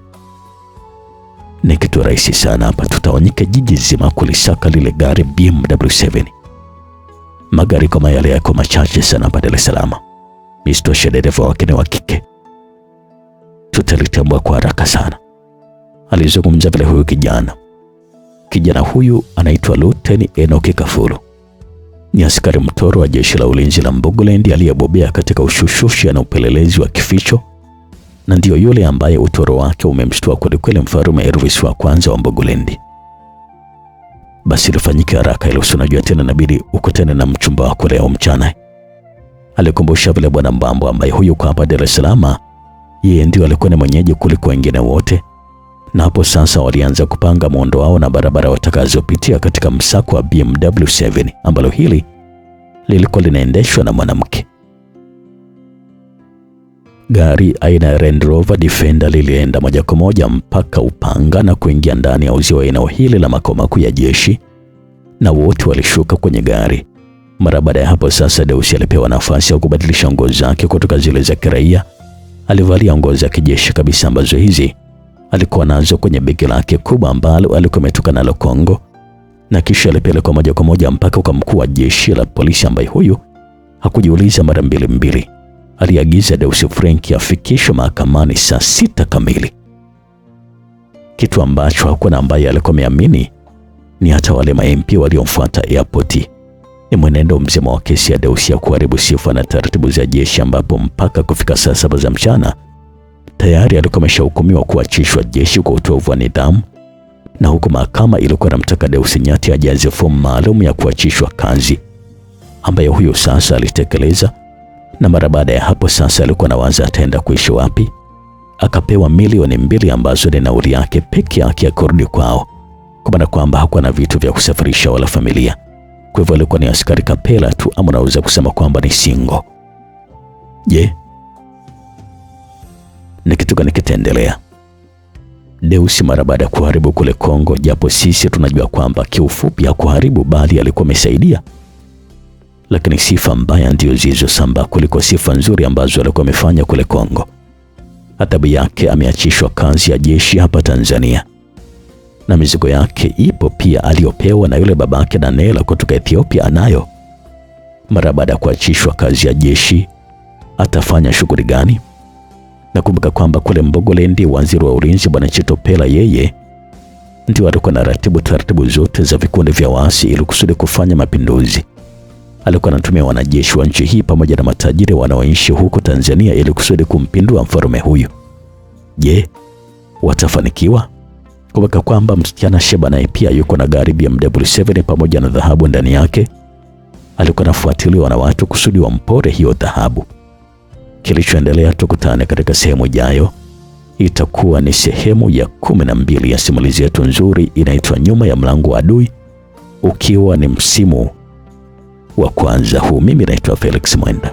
Ni kitu rahisi sana hapa, tutawanyika jiji zima kulisaka lile gari BMW 7. Magari kama yale yako machache sana hapa Dar es Salaam. Isitoshe dereva wake ni wa kike, tutalitambua kwa haraka sana, alizungumza vile huyu kijana. Kijana huyu anaitwa Luteni Enoch Kafulu. Ni askari mtoro wa jeshi la ulinzi la Mbogoland aliyebobea katika ushushushi na upelelezi wa kificho, na ndio yule ambaye utoro wake umemshtua kweli Mfalme Elvis wa kwanza wa Mbogoland. Basi lifanyike haraka ile, unajua tena inabidi ukutane na mchumba wako leo mchana, alikumbusha vile bwana Mbwambo, ambaye huyu kwa hapa Dar es Salaam yeye ndio alikuwa ni mwenyeji kuliko wengine wote. Na hapo sasa walianza kupanga muundo wao na barabara watakazopitia katika msako wa BMW 7 ambalo hili lilikuwa linaendeshwa na mwanamke. Gari aina ya Land Rover Defender lilienda moja kwa moja mpaka Upanga na kuingia ndani ya uzio wa eneo hili la makao makuu ya jeshi, na wote walishuka kwenye gari. Mara baada ya hapo sasa Deusi alipewa nafasi ya kubadilisha nguo zake kutoka zile za kiraia. Alivalia nguo za kijeshi kabisa ambazo hizi alikuwa nazo kwenye begi lake kubwa ambalo alikuwa ametoka nalo Kongo, na kisha alipelekwa moja kwa moja mpaka kwa mkuu wa jeshi la polisi, ambaye huyu hakujiuliza mara mbili. Aliagiza Deusi Frank afikishwe mahakamani saa 6 kamili, kitu ambacho hakuna ambaye alikuwa ameamini, ni hata wale ma-MP waliomfuata airport. Ni mwenendo mzima wa kesi ya Deusi ya kuharibu sifa na taratibu za jeshi, ambapo mpaka kufika saa 7 za mchana tayari alikuwa ameshahukumiwa kuachishwa jeshi kwa utovu wa nidhamu, na huko mahakama ilikuwa inamtaka Deusi Nyati ajaze fomu maalum ya kuachishwa kazi, ambayo huyo sasa alitekeleza. Na mara baada ya hapo sasa alikuwa anawaza ataenda kuishi wapi. Akapewa milioni 2 ambazo ni nauli yake peke yake ya kurudi kwao, kwa maana kwamba hakuwa na vitu vya kusafirisha wala familia. Kwa hivyo alikuwa ni askari kapela tu, ama unaweza kusema kwamba ni single. Je, ni kitu gani kitaendelea? Deusi mara baada ya kuharibu kule Kongo, japo sisi tunajua kwamba kiufupi ya kuharibu bali alikuwa amesaidia, lakini sifa mbaya ndio zilizosambaa kuliko sifa nzuri ambazo alikuwa amefanya kule Kongo. Adhabu yake ameachishwa kazi ya jeshi hapa Tanzania, na mizigo yake ipo pia aliyopewa na yule babake Daniela kutoka Ethiopia anayo. Mara baada ya kuachishwa kazi ya jeshi atafanya shughuli gani? Nakumbuka kwamba kule Mbogoland waziri wa ulinzi bwana Chitopela yeye ndio alikuwa na taratibu zote za vikundi vya waasi ili kusudi kufanya mapinduzi. Alikuwa anatumia wanajeshi wa nchi hii pamoja na matajiri wanaoishi huko Tanzania ili kusudi kumpindua mfalme huyu. Je, watafanikiwa? Kumbuka kwamba msichana Sheba naye pia yuko na gari BMW 7 pamoja na dhahabu ndani yake. Alikuwa anafuatiliwa na watu kusudi wampore hiyo dhahabu. Kilichoendelea tukutane katika sehemu ijayo. Itakuwa ni sehemu ya 12 ya simulizi yetu nzuri inaitwa Nyuma ya Mlango wa Adui, ukiwa ni msimu wa kwanza huu. Mimi naitwa Felix Mwenda.